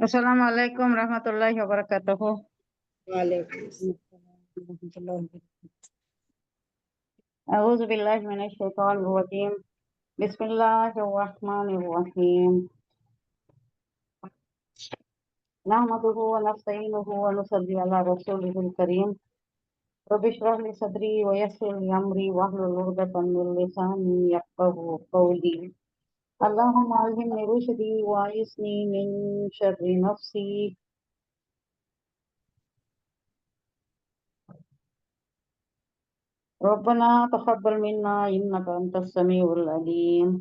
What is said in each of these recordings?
अस्सलाम वालेकुम रहमतुल्लाहि व बरकातहू। अऊज़ु बिल्लाहि मिनश शैतानिर रजीम। बिस्मिल्लाहिर रहमानिर रहीम। नहमदुहु व नस्तईनुहु व नुसल्ली अला रसूलिहिल करीम। रब्बि इश्रह ली सदरी व यस्सिर ली अमरी वहलुल उक़दतम मिन लिसानी यफ़क़हू क़ौली। अल्लाहुम्मा अल्हिमनी रुश्दी व अइस्नी मिन शर्रि नफ्सी। रब्बना तक़ब्बल मिन्ना इन्नका अंतस समीउल अलीम।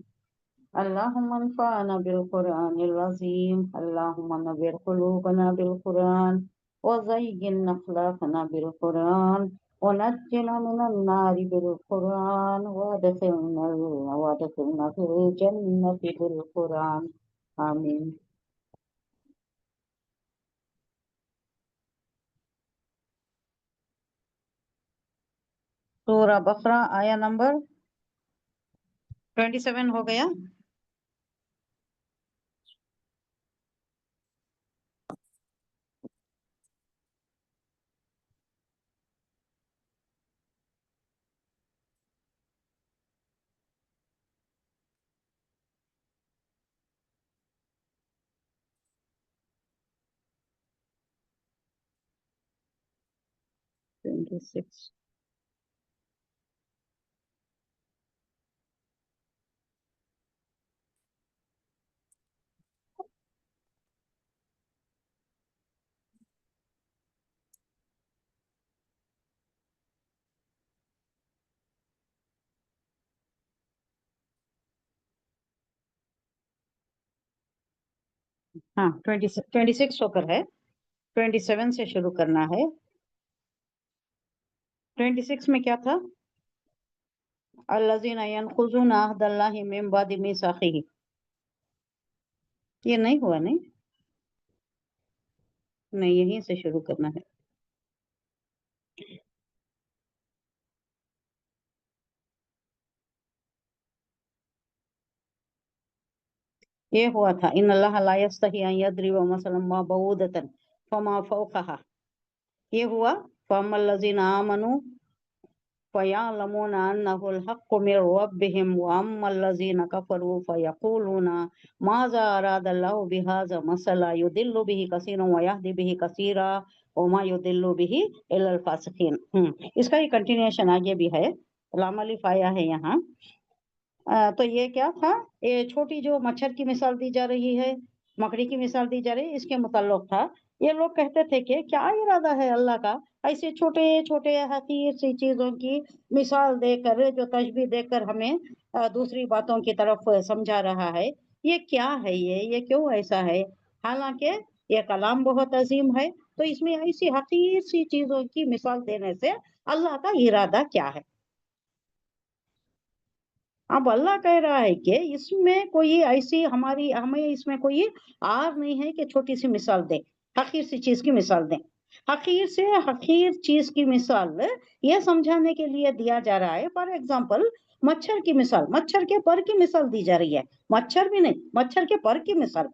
अल्लाहुम्मा अन्फ़अना बिल क़ुरआनिल अज़ीम। अल्लाहुम्मा नव्विर क़ुलूबना बिल क़ुरआन व ज़य्यिन अख़लाक़ना बिल क़ुरआन व नज्जिना मिनन नारि बिल क़ुरआन व अदख़िलना फ़िल जन्नति बिल क़ुरआन। आमीन। सूरा बकरा आया नंबर 27 हो गया। हाँ 26 होकर है, 27 से शुरू करना है। 26 में क्या था? अल्लज़ीना यनक़ुज़ूना अहदल्लाहि मिन बादि मीसाक़िही। ये नहीं हुआ नहीं, यहीं से शुरू करना है। ये हुआ था इन्नल्लाहा ला यस्तही अन यद्रिबा मसलन मा बऊदतन फमा फ़ौक़हा। ये हुआ फ़अम्मल्लज़ीना आमनू फ़यअलमूना अन्नहुल हक़्क़ु मिर रब्बिहिम व अम्मल्लज़ीना कफ़रू फ़यक़ूलूना माज़ा अरादल्लाहु बिहाज़ा मसला युदिल्लु बिही कसीरन व यहदी बिही कसीरा व मा युदिल्लु बिही इल्लल फ़ासिक़ीन। इसका ही कंटिन्यूएशन आगे भी है, लाम अलिफ़ आया है यहाँ। तो ये क्या था? ये छोटी जो मच्छर की मिसाल दी जा रही है, मकड़ी की मिसाल दी जा रही है, इसके मुताल्लिक़ था। ये लोग कहते थे कि क्या इरादा है अल्लाह का ऐसे छोटे छोटे हकीर सी चीजों की मिसाल देकर, जो तशबीह देकर हमें दूसरी बातों की तरफ समझा रहा है। ये क्या है? ये क्यों ऐसा है? हालांकि ये कलाम बहुत अजीम है, तो इसमें ऐसी हकीर सी चीजों की मिसाल देने से अल्लाह का इरादा क्या है? अब अल्लाह कह रहा है कि इसमें कोई ऐसी हमें इसमें कोई आर नहीं है कि छोटी सी मिसाल दें, हकीर सी चीज की मिसाल दें। हकीर से हकीर चीज की मिसाल ये समझाने के लिए दिया जा रहा है। फॉर एग्जाम्पल मच्छर की मिसाल, मच्छर के पर की मिसाल दी जा रही है, मच्छर भी नहीं, मच्छर के पर की मिसाल।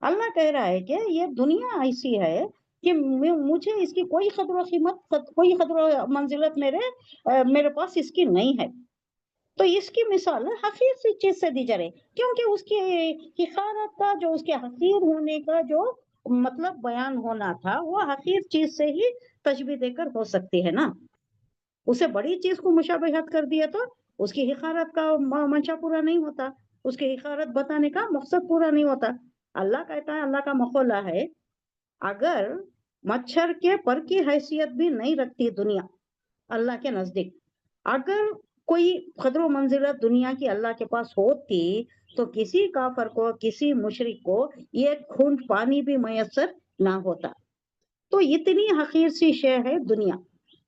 अल्लाह कह रहा है कि ये दुनिया ऐसी है कि मुझे इसकी कोई कदर कीमत, कोई कदर मंजिलत मेरे पास इसकी नहीं है। तो इसकी मिसाल हकीर सी चीज से दी जा रही, क्योंकि उसकी हिकारत का, जो उसके हकीर होने का जो मतलब बयान होना था, वो हकीर चीज से ही तशबीह देकर हो सकती है ना। उसे बड़ी चीज को मुशाबहत कर दिया तो उसकी हिकारत का मंशा पूरा नहीं होता, उसकी हिकारत बताने का मकसद पूरा नहीं होता। अल्लाह कहता है, अल्लाह का मखौला है, अगर मच्छर के पर की हैसियत भी नहीं रखती दुनिया अल्लाह के नजदीक, अगर कोई कदर मंजिलत दुनिया की अल्लाह के पास होती, तो किसी काफर को, किसी मुशरिक को ये खूंट पानी भी मयसर ना होता। तो इतनी हकीर सी शय है दुनिया।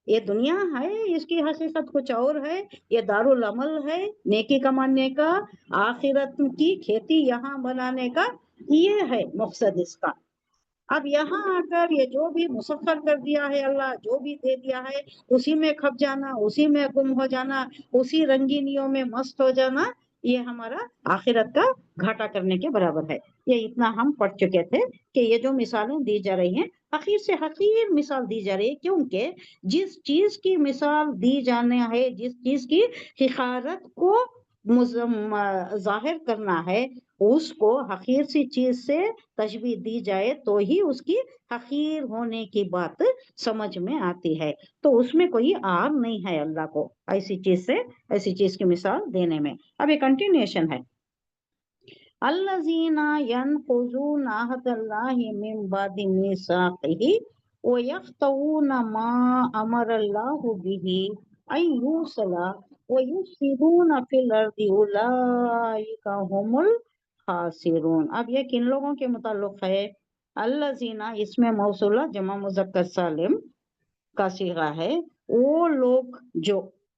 ये दुनिया है, इसकी हकीकत कुछ और है। ये दारुल अमल है, नेकी कमाने का, आखिरत की खेती यहाँ बनाने का, ये है मकसद इसका। अब यहाँ आकर ये जो भी मुसख्खर कर दिया है अल्लाह, जो भी दे दिया है, उसी में खप जाना, उसी में गुम हो जाना, उसी रंगीनियों में मस्त हो जाना, یہ ہمارا آخرت کا گھاٹا کرنے کے برابر ہے. یہ اتنا ہم پڑھ چکے تھے کہ یہ جو مثالیں دی جا رہی ہیں حقیر سے حقیر مثال دی جا رہی ہے، کیونکہ جس چیز کی مثال دی جانے ہے، جس چیز کی حقارت کو ظاہر کرنا ہے، اس کو حقیر سی چیز سے تشبیہ دی جائے تو ہی اس کی حقیر ہونے کی بات سمجھ میں آتی ہے. تو اس میں کوئی آر نہیں ہے اللہ کو ایسی چیز سے ایسی چیز کی مثال دینے میں. اب یہ کنٹینیوشن ہے. الذین ینقضون عہد اللہ من بعد میثاقہ ویقطعون ما امر اللہ بہ ان یوصل ویفسدون فی الارض اولئک هم الخاسرون. اب یہ کن لوگوں کے متعلق ہے؟ الذین، اس میں موصولہ جمع مذکر سالم کا صیغہ ہے. وہ لوگ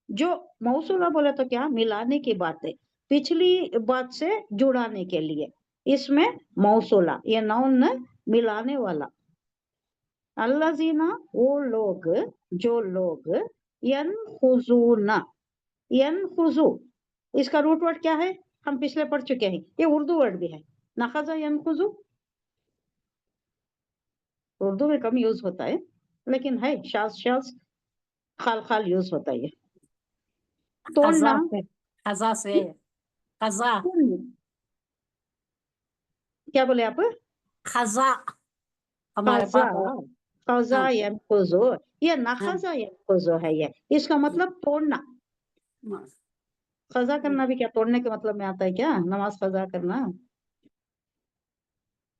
جو موصولہ بولے تو کیا ملانے کی بات ہے، پچھلی بات سے جڑانے کے لیے اس میں موصولہ، یہ نون ملانے والا. الذین، وہ لوگ جو لوگ ینخذون، ینخذو اس کا روٹ ورڈ کیا ہے؟ ہم پچھلے پڑھ چکے ہیں، یہ اردو ورڈ بھی ہے. نخذ ینخذو اردو میں کم یوز ہوتا ہے لیکن ہے شاز خال خال یوز ہوتا ہے. توڑنا، خزا سے خزا، کیا بولے آپ؟ خزا ہمارے قضا، پاس. قضا ینقضو، یہ نخذا ینقضو ہے. یہ اس کا مطلب توڑنا. قضا کرنا بھی کیا توڑنے کے مطلب میں آتا ہے کیا؟ نماز قضا کرنا.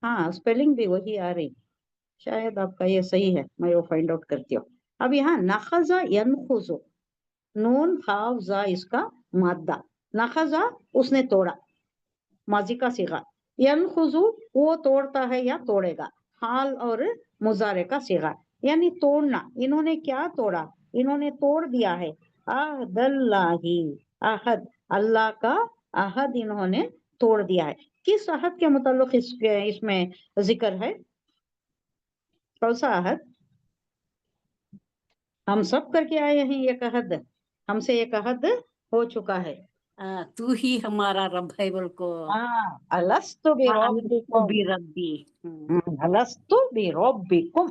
ہاں اسپیلنگ بھی وہی آ رہی، شاید آپ کا یہ صحیح ہے، میں وہ فائنڈ آؤٹ کرتی ہوں. اب یہاں نخذا ینخذو، نون خاف زا اس کا مادہ. نخذا اس نے توڑا، ماضی کا صیغہ. ینخذو وہ توڑتا ہے یا توڑے گا، حال اور مضارع کا صیغہ. یعنی توڑنا. انہوں نے کیا توڑا؟ انہوں نے توڑ دیا ہے عہد اللہ، عہد اللہ کا عہد انہوں نے توڑ دیا ہے. کس عہد کے متعلق اس میں ذکر ہے؟ کون سا عہد؟ ہم سب کر کے آئے ہیں یہ عہد، ہم سے یہ عہد ہو چکا ہے. تو ہی ہمارا رب ہے بالکل. الستُ بربکم، بربی، الستُ بربکم،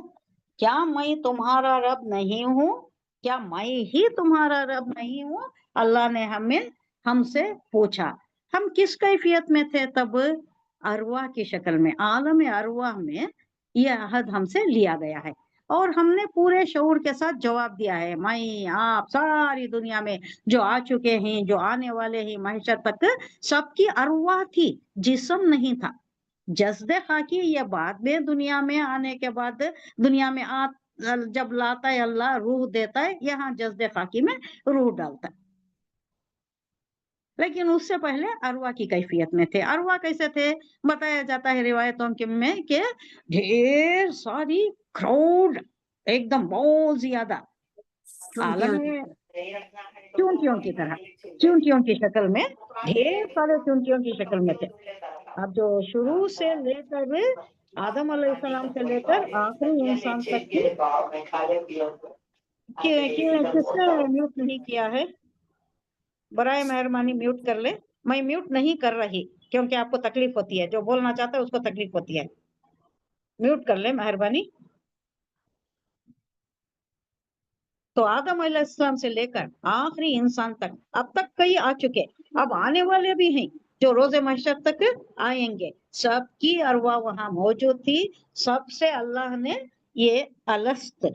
کیا میں تمہارا رب نہیں ہوں؟ کیا میں ہی تمہارا رب نہیں ہوں؟ اللہ نے ہم سے پوچھا. ہم کس کیفیت میں تھے تب؟ ارواح کی شکل میں، عالم ارواح میں یہ عہد ہم سے لیا گیا ہے اور ہم نے پورے شعور کے ساتھ جواب دیا ہے. میں آپ ساری دنیا میں جو آ چکے ہیں، جو آنے والے ہیں محشر تک، سب کی ارواح تھی، جسم نہیں تھا. جسد خاکی یہ بعد میں دنیا میں آنے کے بعد، دنیا میں جب لاتا ہے اللہ، روح دیتا ہے، یہاں جسد خاکی میں روح ڈالتا ہے. لیکن اس سے پہلے ارواح کی کیفیت میں تھے. ارواح کیسے تھے؟ بتایا جاتا ہے روایتوں میں کہ ڈھیر ساری کراؤڈ، ایک دم بہت زیادہ عالم چونٹیوں کی طرح، چونٹیوں کی شکل میں، ڈھیر سارے چونٹیوں کی شکل میں تھے. اب جو شروع سے لے کر آدم علیہ السلام سے لے کر آخری انسان تک کی، کس نے میوٹ نہیں کیا ہے؟ برائے مہربانی میوٹ کر لے. میں میوٹ نہیں کر رہی کیونکہ آپ کو تکلیف ہوتی ہے، جو بولنا چاہتا ہے اس کو تکلیف ہوتی ہے. میوٹ کر لے مہربانی. تو آدم علیہ السلام سے لے کر آخری انسان تک اب تک کئی آ چکے، اب آنے والے بھی ہیں جو روز محشر تک آئیں گے. سب کی ارواح وہاں موجود تھی. سب سے اللہ نے یہ الست،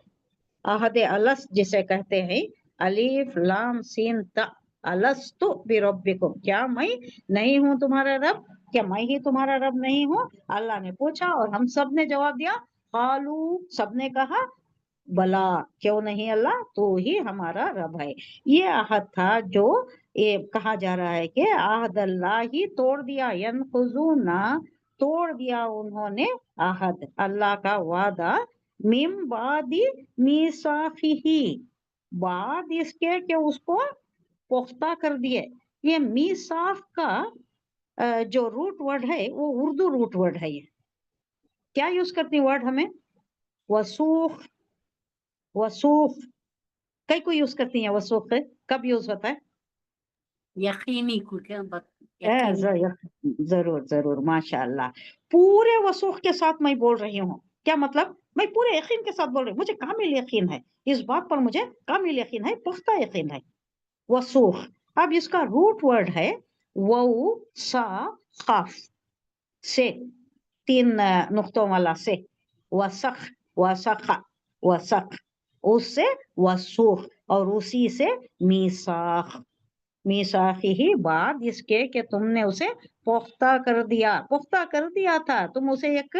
عہد الست جسے کہتے ہیں، الف لام سین تا، الست بربکم، کیا میں نہیں ہوں تمہارا رب؟ کیا میں ہی تمہارا رب نہیں ہوں؟ اللہ نے پوچھا اور ہم سب نے جواب دیا. قالو، سب نے کہا بلا، کیوں نہیں اللہ، تو ہی ہمارا رب ہے. یہ عہد تھا جو یہ کہا جا رہا ہے کہ عہد اللہ ہی توڑ دیا. ینقضون، توڑ دیا انہوں نے عہد، اللہ کا وعدہ. من بعد میثاقہ، بعد اس کے کہ اس کو پختہ کر دیے. یہ میثاق کا جو روٹ ورڈ ہے وہ اردو روٹ ورڈ ہے. یہ کیا یوز کرتی ورڈ ہمیں؟ وسوخ، وسوخ کئی کو یوز کرتی ہیں. وسوخ کب یوز ہوتا ہے؟ یقینی کو کیا यकीन जरूर जरूर माशाल्लाह। पूरे वसूख के साथ मैं बोल रही हूँ। क्या मतलब? मैं पूरे यकीन के साथ बोल रही हूँ, मुझे कामिल यकीन है इस बात पर, मुझे कामिल यकीन है, पुख्ता यकीन है। वसूख, अब इसका रूट वर्ड है वऊ सा खाफ से, 3 नुक्तों वाला से, वसख वसख वसख, उससे वसूख, और उसी से मीसाख। मीसाखी ही बाद इसके कि तुमने उसे पुख्ता कर दिया, पुख्ता कर दिया था, तुम उसे एक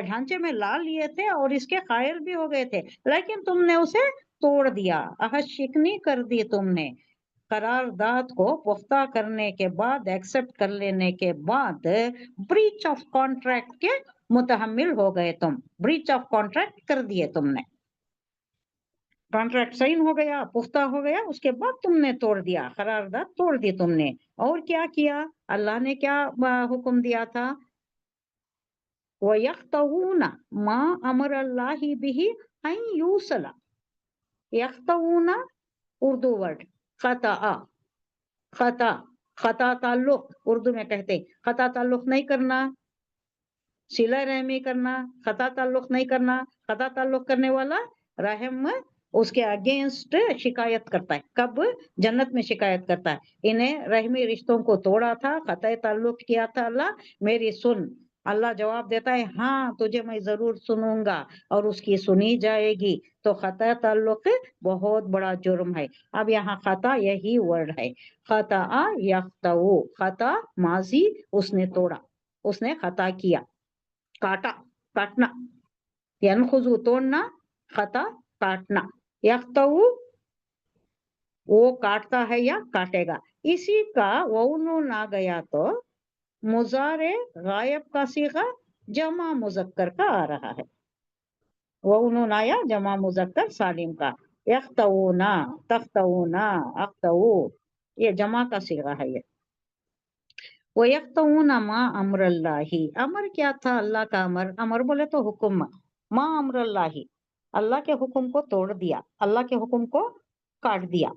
ढांचे में ला लिए थे और इसके कायल भी हो गए थे, लेकिन तुमने उसे तोड़ दिया, अहद शिकनी कर दी तुमने। करारदाद को पुख्ता करने के बाद, एक्सेप्ट कर लेने के बाद, ब्रीच ऑफ कॉन्ट्रैक्ट के मुतहम्मिल हो गए तुम, ब्रीच ऑफ कॉन्ट्रैक्ट कर दिए तुमने। कॉन्ट्रैक्ट साइन हो गया, पुख्ता हो गया, उसके बाद तुमने तोड़ दिया, करारदाद तोड़ दी तुमने। और क्या किया? अल्लाह ने क्या हुक्म दिया था? वयख्तऊना मा अमर अल्लाहि बिही अन यूसला। यख्तऊना उर्दू वर्ड, खता, खता, खता ताल्लुक उर्दू में कहते हैं, खता ताल्लुक नहीं करना, सिला रहमी करना, खता ताल्लुक नहीं करना। खता ताल्लुक करने वाला रहम उसके अगेंस्ट शिकायत करता है। कब? जन्नत में शिकायत करता है, इन्हें रहमी रिश्तों को तोड़ा था, खता ताल्लुक किया था, अल्लाह मेरी सुन। अल्लाह जवाब देता है, हाँ तुझे मैं जरूर सुनूंगा और उसकी सुनी जाएगी। तो खता ताल्लुक बहुत बड़ा जुर्म है। अब यहाँ खता यही वर्ड है, खता यख्तऊ, खता माजी, उसने तोड़ा, उसने खता किया, काटा, काटना, यनखुजू तोड़ना, खता काटना, यख्तऊ वो काटता है या काटेगा। इसी का वौनु ना गया तो मुजारे गायब का सीगा जमा मुजक्कर का आ रहा है। वौनु ना या जमा मुजक्कर सालिम का। यख्तऊना, तख्तऊना, अख्तऊ, ये जमा का सीगा है ये। वयख्तऊना मा अमरल्लाही, अमर क्या था अल्लाह का? अमर, अमर बोले तो हुक्म, मा अमरल्लाही, अल्लाह के हुक्म को तोड़ दिया, अल्लाह के हुक्म को काट दिया।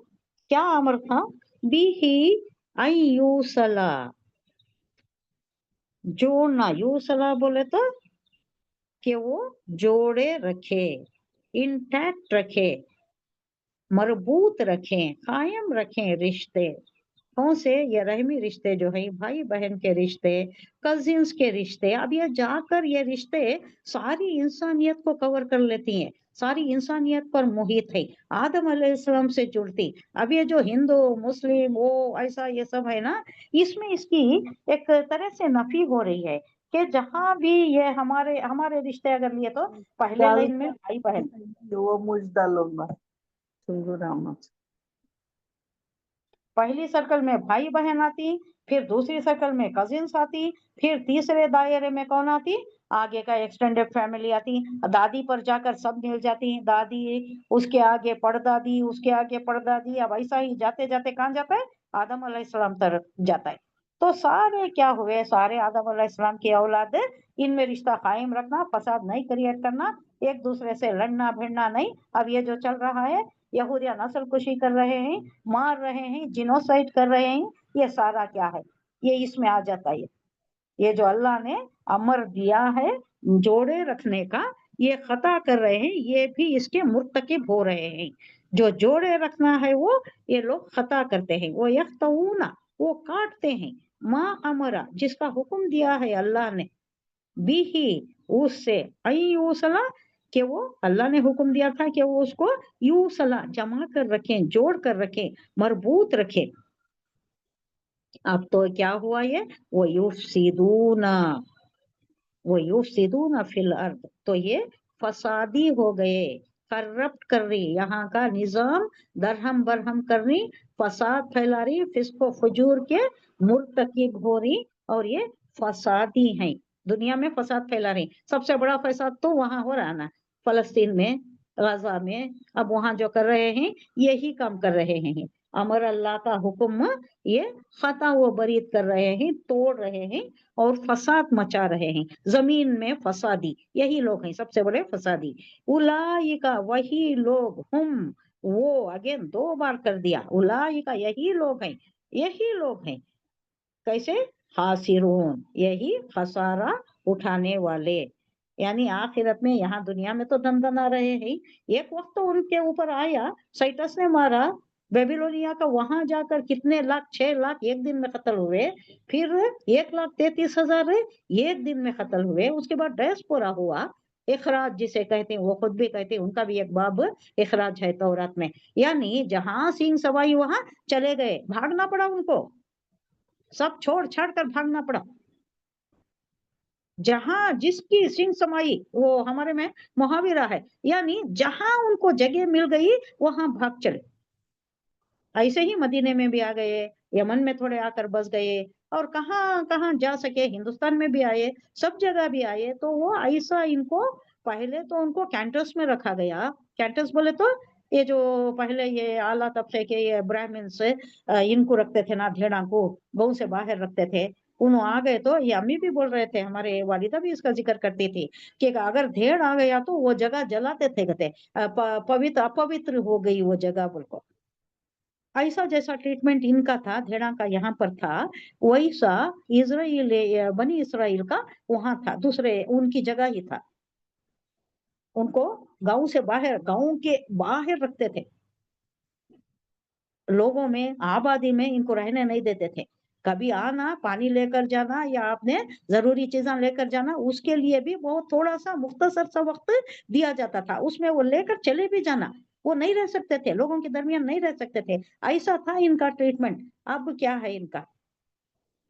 क्या अमर था? बिही अयूसला, जोड़ना, यूसला बोले तो कि वो जोड़े रखे, इंटैक्ट रखे, मरबूत रखें, कायम रखें रिश्ते। कौन से? ये रहमी रिश्ते जो है, भाई बहन के रिश्ते, कजिन्स के रिश्ते। अब ये जाकर ये रिश्ते सारी इंसानियत को कवर कर लेती हैं, सारी इंसानियत पर मुहित है, आदम अलैहिस्सलाम से जुड़ती। अब ये जो हिंदू मुस्लिम वो ऐसा ये सब है ना, इसमें इसकी एक तरह से नफी हो रही है कि जहां भी ये हमारे हमारे रिश्ते अगर लिए तो पहले लाइन में भाई बहन, वो मुझ डालो ना रामत, पहली सर्कल में भाई बहन आती, फिर दूसरी सर्कल में कजिन्स आती, फिर तीसरे दायरे में कौन आती? आगे का एक्सटेंडेड फैमिली आती। दादी पर जाकर सब मिल जाती, दादी, उसके आगे पड़दादी, उसके आगे पड़दादी। अब ऐसा ही जाते जाते कहाँ जाता है? आदम अलैहिस्सलाम तक जाता है। तो सारे क्या हुए? सारे आदम अलैहिस्सलाम की औलाद। इनमें रिश्ता कायम रखना, फसाद नहीं क्रिएट करना, एक दूसरे से लड़ना भिड़ना नहीं। अब ये जो चल रहा है, यहूदिया नस्ल कुशी कर रहे हैं, मार रहे हैं, जिनोसाइड कर रहे हैं, ये सारा क्या है? ये इसमें आ जाता है। ये जो अल्लाह ने अमर दिया है जोड़े रखने का, ये खता कर रहे हैं, ये भी इसके मुर्तकिब हो रहे हैं। जो जोड़े रखना है वो ये लोग खता करते हैं। वो यख्तऊना, वो काटते हैं, माँ अमरा, जिसका हुक्म दिया है अल्लाह ने, बिही, उससे, यूसला, कि वो अल्लाह ने हुक्म दिया था कि वो उसको यूसला, जमा कर रखें, जोड़ कर रखें, मरबूत रखें। अब तो क्या हुआ? ये वो युफसिदूना, वो युफसिदूना फिल अर्द, तो ये फसादी हो गए, करप्ट कर रही, यहाँ का निजाम दरहम बरहम कर रही, फसाद फैला रही, फिस्को फजूर के मुर्तकिब हो रही, और ये फसादी हैं, दुनिया में फसाद फैला रही। सबसे बड़ा फसाद तो वहां हो रहा ना, फलस्तीन में, गाजा में। अब वहां जो कर रहे हैं यही काम कर रहे हैं, अमर अल्लाह का हुक्म ये खता वो बरीत कर रहे हैं, तोड़ रहे हैं और फसाद मचा रहे हैं, जमीन में फसादी। यही लोग हैं सबसे बड़े फसादी। उलाइका, वही लोग, हम, वो, अगेन 2 बार कर दिया, उलाइका, यही लोग हैं, यही लोग हैं। कैसे खासिरून, यही खसारा उठाने वाले, यानी आखिरत में, यहाँ दुनिया में तो दंदना रहे हैं, एक वक्त तो उनके ऊपर आया, साइटस ने मारा बेबीलोनिया का, वहां जाकर कितने लाख, 6 लाख एक दिन में कत्ल हुए, फिर 1,33,000 एक दिन में कत्ल हुए, उसके बाद डायस्पोरा हुआ, इखराज जिसे कहते हैं, वो खुद भी कहते हैं, उनका भी एक बाब इखराज है तौरात में, यानी जहां सिंह सवाई वहां चले गए, भागना पड़ा उनको, सब छोड़ छाड़ कर भागना पड़ा, जहां जिसकी सिंह समाई, वो हमारे में मुहाविरा है, यानी जहां उनको जगह मिल गई वहां भाग चले। ऐसे ही मदीने में भी आ गए, यमन में थोड़े आकर बस गए, और कहाँ कहाँ जा सके, हिंदुस्तान में भी आए, सब जगह भी आए, तो वो ऐसा इनको पहले तो उनको कैंटस में रखा गया। कैंटस बोले तो ये जो पहले ये आला तबके के ये ब्राह्मण से इनको रखते थे ना, भेड़ा को गौ से बाहर रखते थे, उन्होंने आ गए, तो ये अम्मी भी बोल रहे थे, हमारे वालिदा भी इसका जिक्र करती थी कि अगर धेड़ आ गया तो वो जगह जलाते थे, कहते पवित्र अपवित्र हो गई वो जगह, बोलकर ऐसा जैसा ट्रीटमेंट इनका था, भेड़ा का यहाँ पर था, वैसा इजराइल बनी इसराइल का वहां था, दूसरे उनकी जगह ही था, उनको गांव से बाहर, गांव के बाहर रखते थे, लोगों में आबादी में इनको रहने नहीं देते थे, कभी आना पानी लेकर जाना या आपने जरूरी चीजें लेकर जाना, उसके लिए भी बहुत थोड़ा सा मुख्तसर सा वक्त दिया जाता था, उसमें वो लेकर चले भी जाना, वो नहीं रह सकते थे, लोगों के दरमियान नहीं रह सकते थे, ऐसा था इनका ट्रीटमेंट। अब क्या है इनका,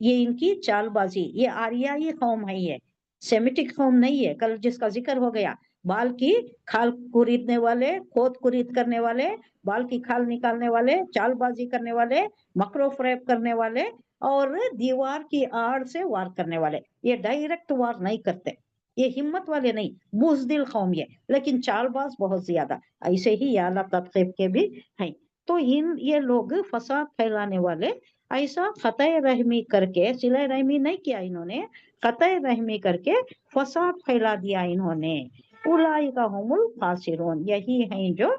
ये इनकी चालबाजी, ये आर्याई कौम है, ये सेमिटिक कौम नहीं है, कल जिसका जिक्र हो गया, बाल की खाल कुरीदने वाले, खोद कुरीद करने वाले, बाल की खाल निकालने वाले, चालबाजी करने वाले, मकरो फ्रेब करने वाले, और दीवार की आड़ से वार करने वाले, ये डायरेक्ट वार नहीं करते, ये हिम्मत वाले नहीं, बुज़दिल कौम ये, लेकिन चालबाज बहुत ज्यादा, ऐसे ही ये आला तबके के भी हैं। तो ये लोग फसाद फैलाने वाले ऐसा खतए रहमी करके, सिले रहमी नहीं किया इन्होंने, खतए रहमी करके फसाद फैला दिया इन्होंने, उलाई का हुमुल फासिरून, यही हैं जो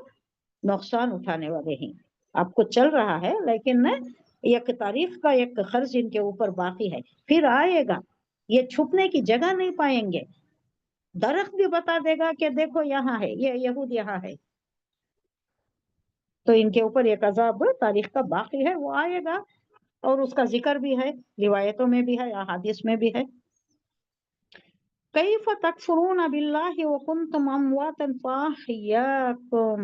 नुकसान उठाने वाले हैं। आपको चल रहा है, लेकिन एक तारीख का एक खर्च इनके ऊपर बाकी है, फिर आएगा, ये छुपने की जगह नहीं पाएंगे, दरख्त भी बता देगा कि देखो यहाँ है, ये यहूद यहाँ है, तो इनके ऊपर एक अजाब तारीख का बाकी है, वो आएगा, और उसका जिक्र भी है, रिवायतों में भी है, अहादीस में भी है। कैफ तकफुरून बिल्लाहि व कुंतुम अमवातन फअहयाकुम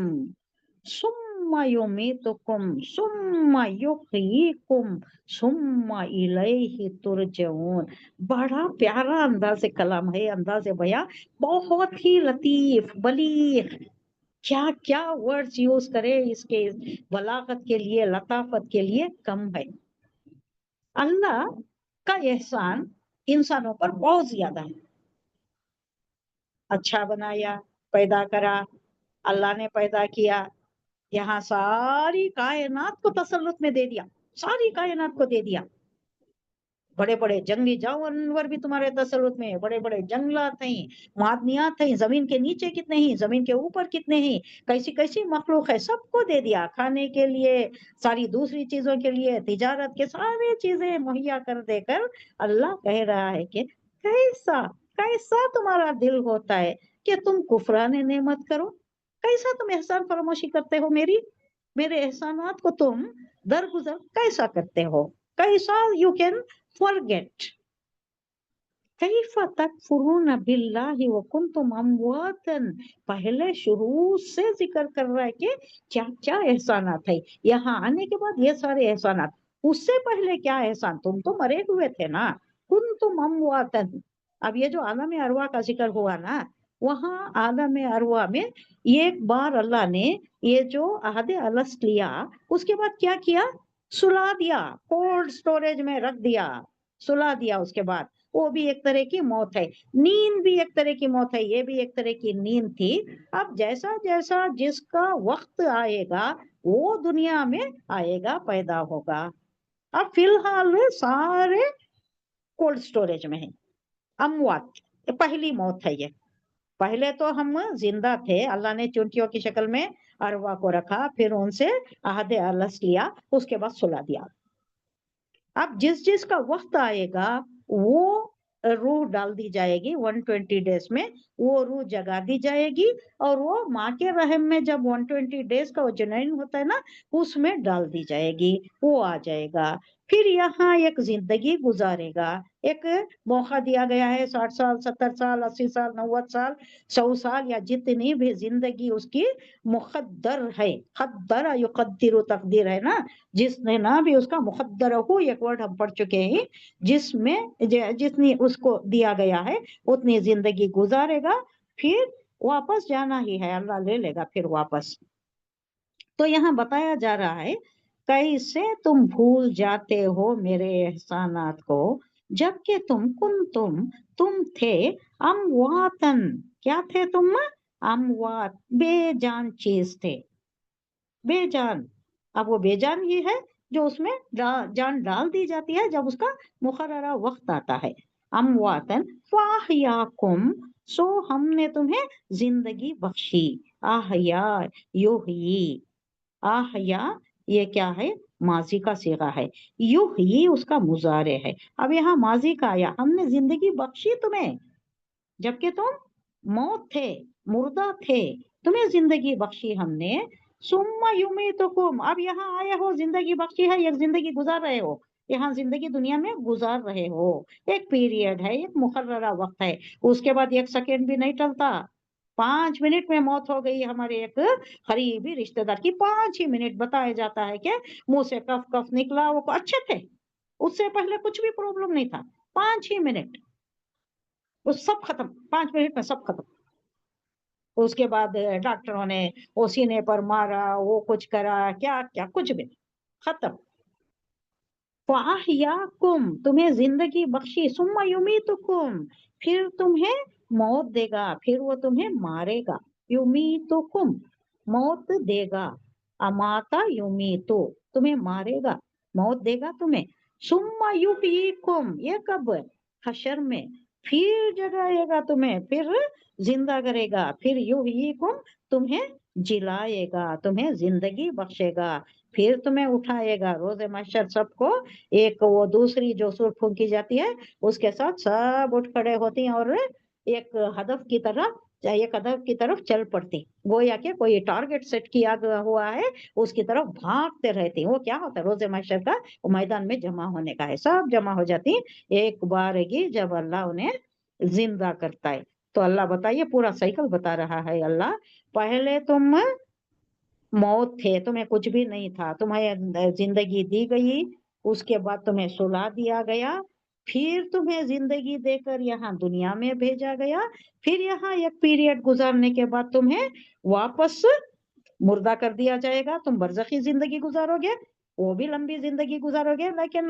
सुम्मा युमीतुकुम सुम्मा युहयीकुम सुम्मा इलैहि तुरजऊन। बड़ा प्यारा अंदाज़े कलाम है, अंदाज़े बयां बहुत ही लतीफ बलीग, क्या क्या वर्ड्स यूज करे इसके बलागत के लिए, लताफत के लिए कम है। अल्लाह का एहसान इंसानों पर बहुत ज्यादा है, अच्छा बनाया, पैदा करा, अल्लाह ने पैदा किया, यहाँ सारी कायनात को तसल्लुत में दे दिया, सारी कायनात को दे दिया, बड़े बड़े जंगली जानवर भी तुम्हारे तसल्लुत में, बड़े बड़े जंगलात हैं, मादनियात हैं, जमीन के नीचे कितने हैं, जमीन के ऊपर कितने हैं, कैसी कैसी मखलूक है, सबको दे दिया, खाने के लिए, सारी दूसरी चीजों के लिए, तिजारत के सारी चीजें मुहैया कर देकर अल्लाह कह रहा है कि कैसा कैसा तुम्हारा दिल होता है कि तुम कुफराने नेमत करो, कैसा तुम एहसान फरामोशी करते हो, मेरे एहसानात को तुम दरगुजर कैसा करते हो, कैसा यू कैन forget। कैफ तकफुरून बिल्लाहि व कुंतुम अमवातन, पहले शुरू से जिक्र कर रहा है कि क्या क्या एहसानात है, यहाँ आने के बाद ये सारे एहसानात, उससे पहले क्या एहसान, तुम तो मरे हुए थे ना, कुंतुम अमवातन। अब ये जो आलम अरवा का जिक्र हुआ ना, वहाँ आलम अरवा में एक बार अल्लाह ने ये जो अहद अलस लिया, उसके बाद क्या किया, सुला दिया, कोल्ड स्टोरेज में रख दिया, सुला दिया, उसके बाद वो भी एक तरह की मौत है, नींद भी एक तरह की मौत है, ये भी एक तरह की नींद थी। अब जैसा जैसा जिसका वक्त आएगा वो दुनिया में आएगा, पैदा होगा। अब फिलहाल सारे कोल्ड स्टोरेज में है, अमवात, पहली मौत है ये। पहले तो हम जिंदा थे, अल्लाह ने चुनटियों की शक्ल में अरवा को रखा, फिर उनसे अहद अलस लिया, उसके बाद सुला दिया। अब जिस जिस का वक्त आएगा वो रूह डाल दी जाएगी 120 डेज में, वो रूह जगा दी जाएगी और वो माँ के रहम में जब 120 डेज का वो जनन होता है ना, उसमें डाल दी जाएगी, वो आ जाएगा। फिर यहाँ एक जिंदगी गुजारेगा, एक मौका दिया गया है 60 साल 70 साल 80 साल 90 साल 100 साल या जितनी भी जिंदगी उसकी मुक़द्दर है, क़द्दर युक़द्दिरु तक़दीर है ना, जिसने ना भी उसका मुक़द्दर हो, एक वर्ड हम पढ़ चुके हैं, जिसमें जितनी उसको दिया गया है उतनी जिंदगी गुजारेगा, फिर वापस जाना ही है, अल्लाह ले लेगा फिर वापस। तो यहाँ बताया जा रहा है कैसे तुम भूल जाते हो मेरे एहसानात को, जबकि तुम थे अमवातन, क्या थे तुम? अमवात, बेजान चीज थे, बेजान। अब वो बेजान ही है जो उसमें जान डाल दी जाती है जब उसका मुकर्ररा वक्त आता है। अमवातन फाहयाकुम, सो हमने तुम्हें जिंदगी बख्शी। आहया युहयी, आहया ये क्या है? माजी का सीगा है, युहयी उसका मुजारे है। अब यहाँ माजी का आया, हमने जिंदगी बख्शी तुम्हें जबकि तुम मौत थे, मुर्दा थे, तुम्हें जिंदगी बख्शी हमने। सुम्मा युमीतुकुम, अब यहाँ आए हो, जिंदगी बख्शी है, एक जिंदगी गुजार रहे हो, यहाँ जिंदगी दुनिया में गुजार रहे हो, एक पीरियड है, एक मुकर्ररा वक्त है, उसके बाद एक सेकेंड भी नहीं टलता। 5 मिनट में मौत हो गई हमारे एक करीबी रिश्तेदार की, 5 ही मिनट बताया जाता है कि मुंह से कफ कफ निकला, वो अच्छे थे, उससे पहले कुछ भी प्रॉब्लम नहीं था, 5 ही मिनट वो सब खत्म, 5 मिनट में सब खत्म। उसके बाद डॉक्टरों ने वो सीने पर मारा, वो कुछ करा, क्या क्या कुछ भी खत्म। फाहयाकुम, तुम्हें जिंदगी बख्शी, सुम्मा युमीतुकुम, फिर तुम्हें मौत देगा, फिर वो तुम्हें मारेगा। युमीतुकुम, मौत देगा, अमाता युमीतु, तुम्हें मारेगा, मौत देगा तुम्हें। सुम्मा युहयीकुम, ये कब? हशर में, फिर जगाएगा तुम्हें, फिर जिंदा करेगा, फिर युहयीकुम, तुम्हें जिलाएगा, तुम्हें जिंदगी बख्शेगा, फिर तुम्हें उठाएगा रोजे महशर। सबको एक वो दूसरी जो सूर फूंकी जाती है उसके साथ सब उठ खड़े होती हैं और एक हदफ की तरफ चल पड़ती, गोया के कोई टारगेट सेट किया हुआ है, उसकी तरफ भागते रहती। वो क्या होता है? रोजे महशर का वो मैदान में जमा होने का है, सब जमा हो जाती एक बार जब अल्लाह उन्हें जिंदा करता है। तो अल्लाह बताइए, पूरा साइकिल बता रहा है अल्लाह, पहले तुम मौत थे, तुम्हें कुछ भी नहीं था, तुम्हें जिंदगी दी गई, उसके बाद तुम्हें सुला दिया गया, फिर तुम्हें जिंदगी देकर यहाँ दुनिया में भेजा गया, फिर यहाँ एक पीरियड गुजारने के बाद तुम्हें वापस मुर्दा कर दिया जाएगा, तुम बरज़खी जिंदगी गुजारोगे, वो भी लंबी जिंदगी गुजारोगे। लेकिन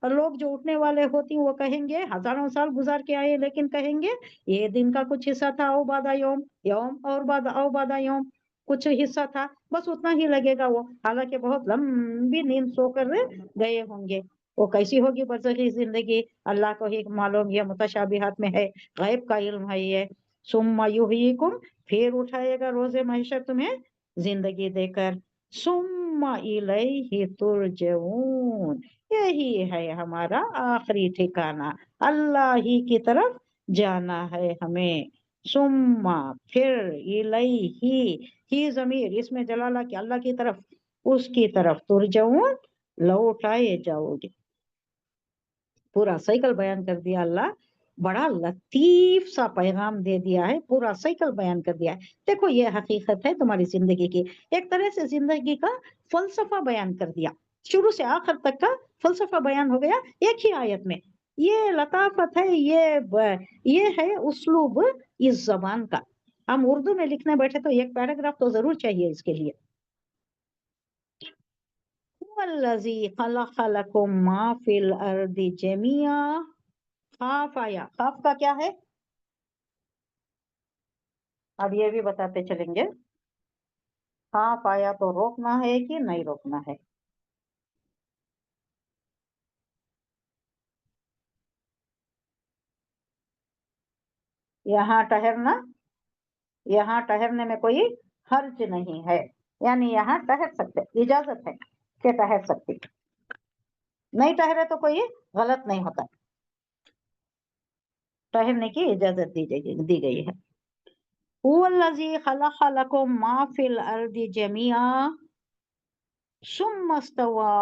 लोग जो उठने वाले होती हैं वो कहेंगे हजारों साल गुजार के आए, लेकिन कहेंगे ये दिन का कुछ हिस्सा था, औ बादा यौम, यौम और बादा यौम, कुछ हिस्सा था, बस उतना ही लगेगा वो, हालांकि बहुत लंबी नींद सोकर गए होंगे। वो कैसी होगी बरज़खी जिंदगी, अल्लाह को ही मालूम, ये मुतशाबिहात में है, गैब का इल्म है ये। सुम्मा युहयीकुम, फिर उठाएगा रोजे महशर तुम्हें जिंदगी देकर। सुम्मा इलैहि तुरजऊन, यही है हमारा आखिरी ठिकाना, अल्लाह ही की तरफ जाना है हमें। सुम्मा, फिर, इलैहि, ही जमीर इसमें जलाला की, अल्लाह की तरफ, उसकी तरफ, तुरजऊन, लौटाए जाओगे। पूरा साइकिल बयान कर दिया अल्लाह, बड़ा लतीफ सा पैगाम दे दिया है, पूरा साइकिल बयान कर दिया है। देखो ये हकीकत है तुम्हारी जिंदगी की, एक तरह से जिंदगी का फलसफा बयान कर दिया, शुरू से आखिर तक का फलसफा बयान हो गया एक ही आयत में। ये लताफत है, ये है उस्लूब इस जबान का। हम उर्दू में लिखने बैठे तो एक पैराग्राफ तो जरूर चाहिए इसके लिए। वल्लज़ी खलक़ लकुम मा फिल अर्दि जमीआ, खाफ आया, खाफ का क्या है अब ये भी बताते चलेंगे। खाफ आया तो रोकना है कि नहीं रोकना है? यहाँ ठहरना, यहाँ ठहरने में कोई हर्ज नहीं है, यानी यहाँ ठहर सकते, इजाजत है कि ठहर सकते। नहीं ठहरे तो कोई गलत नहीं होता, ठहरने की इजाजत दी गई है। हुवल्लज़ी खलक़ लकुम मा फिल अर्दि जमीआ सुम्मा इस्तवा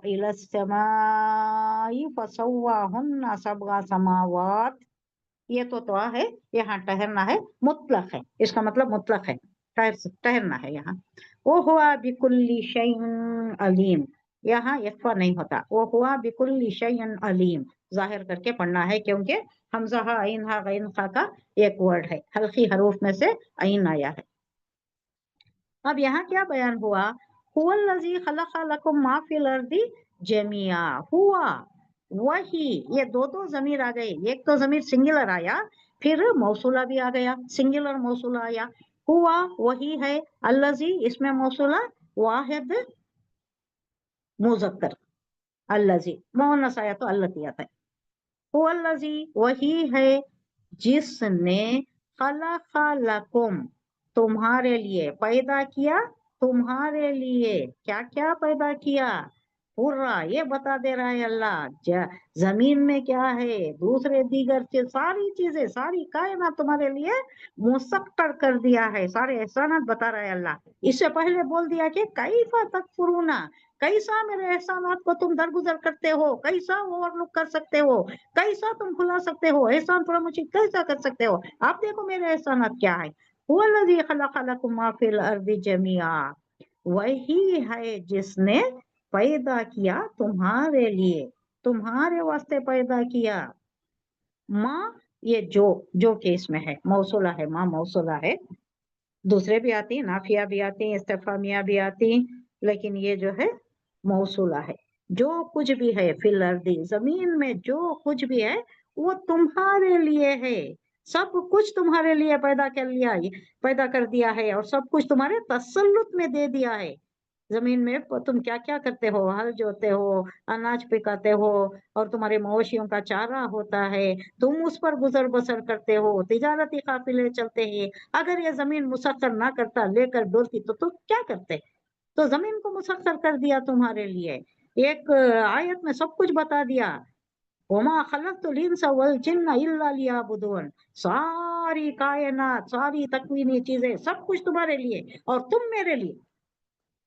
इलस समाई फसव्वाहुन्ना सबआ समावात। ये तो तवा है, यहाँ ठहरना है मुतलक है, इसका मतलब मुतलक है, ठहरना है यहाँ। वो हुआ बिकुल्ली शैइन अलीम, यहाँ इख्फा नहीं होता, वो हुआ बिकुल्ली शैइन अलीम जाहिर करके पढ़ना है, क्योंकि हमजा हा आइन हा गैन खा का एक वर्ड है, हल्की हरूफ में से आइन आया है। अब यहाँ क्या बयान हुआ, हुवल्लज़ी खलक़ लकुम मा फिल अर्दि जमीआ, हुआ वही, ये दो ज़मीर आ गए, एक तो ज़मीर सिंगुलर आया, फिर मौसूला भी आ गया, सिंगुलर मौसूला आया। हुआ वही है, अल्लज़ी इसमें मौसूला, वाहिद मुज़क्कर, अल्लज़ी मुअन्नस आया तो अल्लती आता है। हुवल्लज़ी वही है जिसने खलक़ लकुम तुम्हारे लिए पैदा किया, तुम्हारे लिए क्या क्या पैदा किया, पूरा ये बता दे रहा है अल्लाह, जमीन में क्या है, दूसरे दीगर से सारी चीजें, सारी कायनात तुम्हारे लिए मुसक्कर कर दिया है, सारे एहसानात बता रहा है अल्लाह। इससे पहले बोल दिया कि कैफा तकफुरूना, कैसा मेरे एहसानात को तुम दरगुजर करते हो, कैसा ओवरलुक कर सकते हो, कैसा तुम भुला सकते हो, एहसान फरामोशी कैसा कर सकते हो, आप देखो मेरे एहसानात क्या है। हुवल्लज़ी खलक़ लकुम मा फिल अर्दि जमीआ, वही है जिसने पैदा किया तुम्हारे लिए, तुम्हारे वास्ते पैदा किया। माँ ये जो केस में है, मौसूला है, माँ मौसूला है, दूसरे भी आती है, नाफिया भी आती है, इस्तिफामिया भी आती, लेकिन ये जो है मौसूला है। जो कुछ भी है फिल अर्दी, जमीन में जो कुछ भी है वो तुम्हारे लिए है, सब कुछ तुम्हारे लिए पैदा कर दिया है, और सब कुछ तुम्हारे तसल्लुत में दे दिया है। जमीन में तुम क्या क्या करते हो, हल जोते हो, अनाज पिकाते हो, और तुम्हारे मवेशियों का चारा होता है, तुम उस पर गुजर बसर करते हो, तिजारती काफिले चलते हैं। अगर ये जमीन मुसक्कर ना करता, लेकर डोलती, तो तुम क्या करते। तो जमीन को मुसक्कर कर दिया तुम्हारे लिए, एक आयत में सब कुछ बता दिया, वमा खलक़तुल इंसा वल जिन्ना इल्ला लियअबुदून, सारी कायनात, सारी तकवीनी चीजें, सब कुछ तुम्हारे लिए, और तुम मेरे लिए,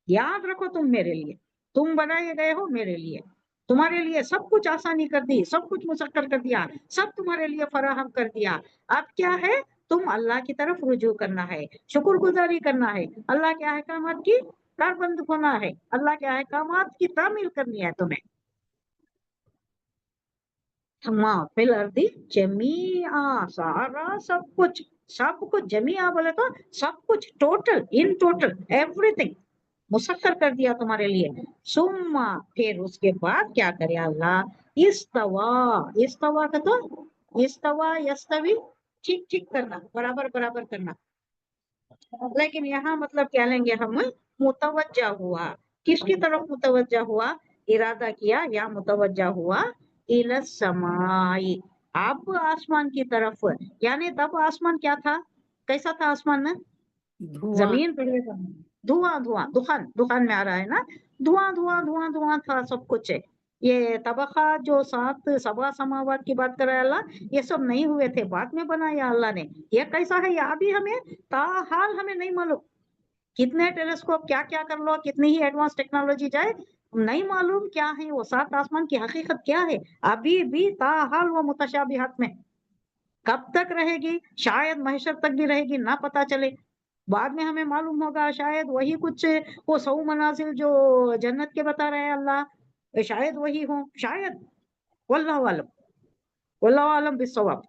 याद रखो तुम मेरे लिए, तुम बनाए गए हो मेरे लिए, तुम्हारे लिए सब कुछ आसानी कर दी, सब कुछ मुसक्कर कर दिया, सब तुम्हारे लिए फराहम कर दिया। अब क्या है, तुम अल्लाह की तरफ रुजू करना है, शुक्रगुजारी करना है, अल्लाह के अहकामात की कारबंद होना है, अल्लाह के अहकामात की तामील करनी है तुम्हें। फिल अर्दी जमीआ, सारा सब कुछ जमीआ बोले तो सब कुछ, टोटल, इन टोटल एवरीथिंग मुसक्कर कर दिया तुम्हारे लिए। सुम्मा फिर उसके बाद क्या करे अल्लाह, इस्तवा, इस्तवा का तो इस्तवा यस्तवी, ठीक ठीक करना, बराबर बराबर करना, लेकिन यहाँ मतलब क्या लेंगे हम, मुतवज्जा हुआ, किसकी तरफ मुतवज्जा हुआ, इरादा किया या मुतवज्जा हुआ, इलस समाई, अब आसमान की तरफ, यानी तब आसमान क्या था, कैसा था आसमान में, धुआं, जमीन पहले धुआं धुआं, दुखान दुखान में आ रहा है ना, धुआं धुआं धुआं धुआं था सब कुछ है। ये तबका जो 7 सबा समावात की बात कर रहा है अल्लाह, ये सब नहीं हुए थे, बाद में बनाया अल्लाह ने। ये कैसा है, या अभी हमें ताहाल हमें नहीं मालूम, कितने टेलीस्कोप क्या क्या कर लो, कितनी ही एडवांस टेक्नोलॉजी जाए, नहीं मालूम क्या है वो 7 आसमान की हकीकत क्या है, अभी भी ताहाल वो मुतशाबिहात में, कब तक रहेगी, शायद महशर तक भी रहेगी, ना पता चले, बाद में हमें मालूम होगा, शायद वही कुछ, वो 100 मनाजिल जो जन्नत के बता रहे हैं अल्लाह, शायद वही हो, शायद, वल्लाहु आलम, वल्लाहु आलम बिस्सवाब।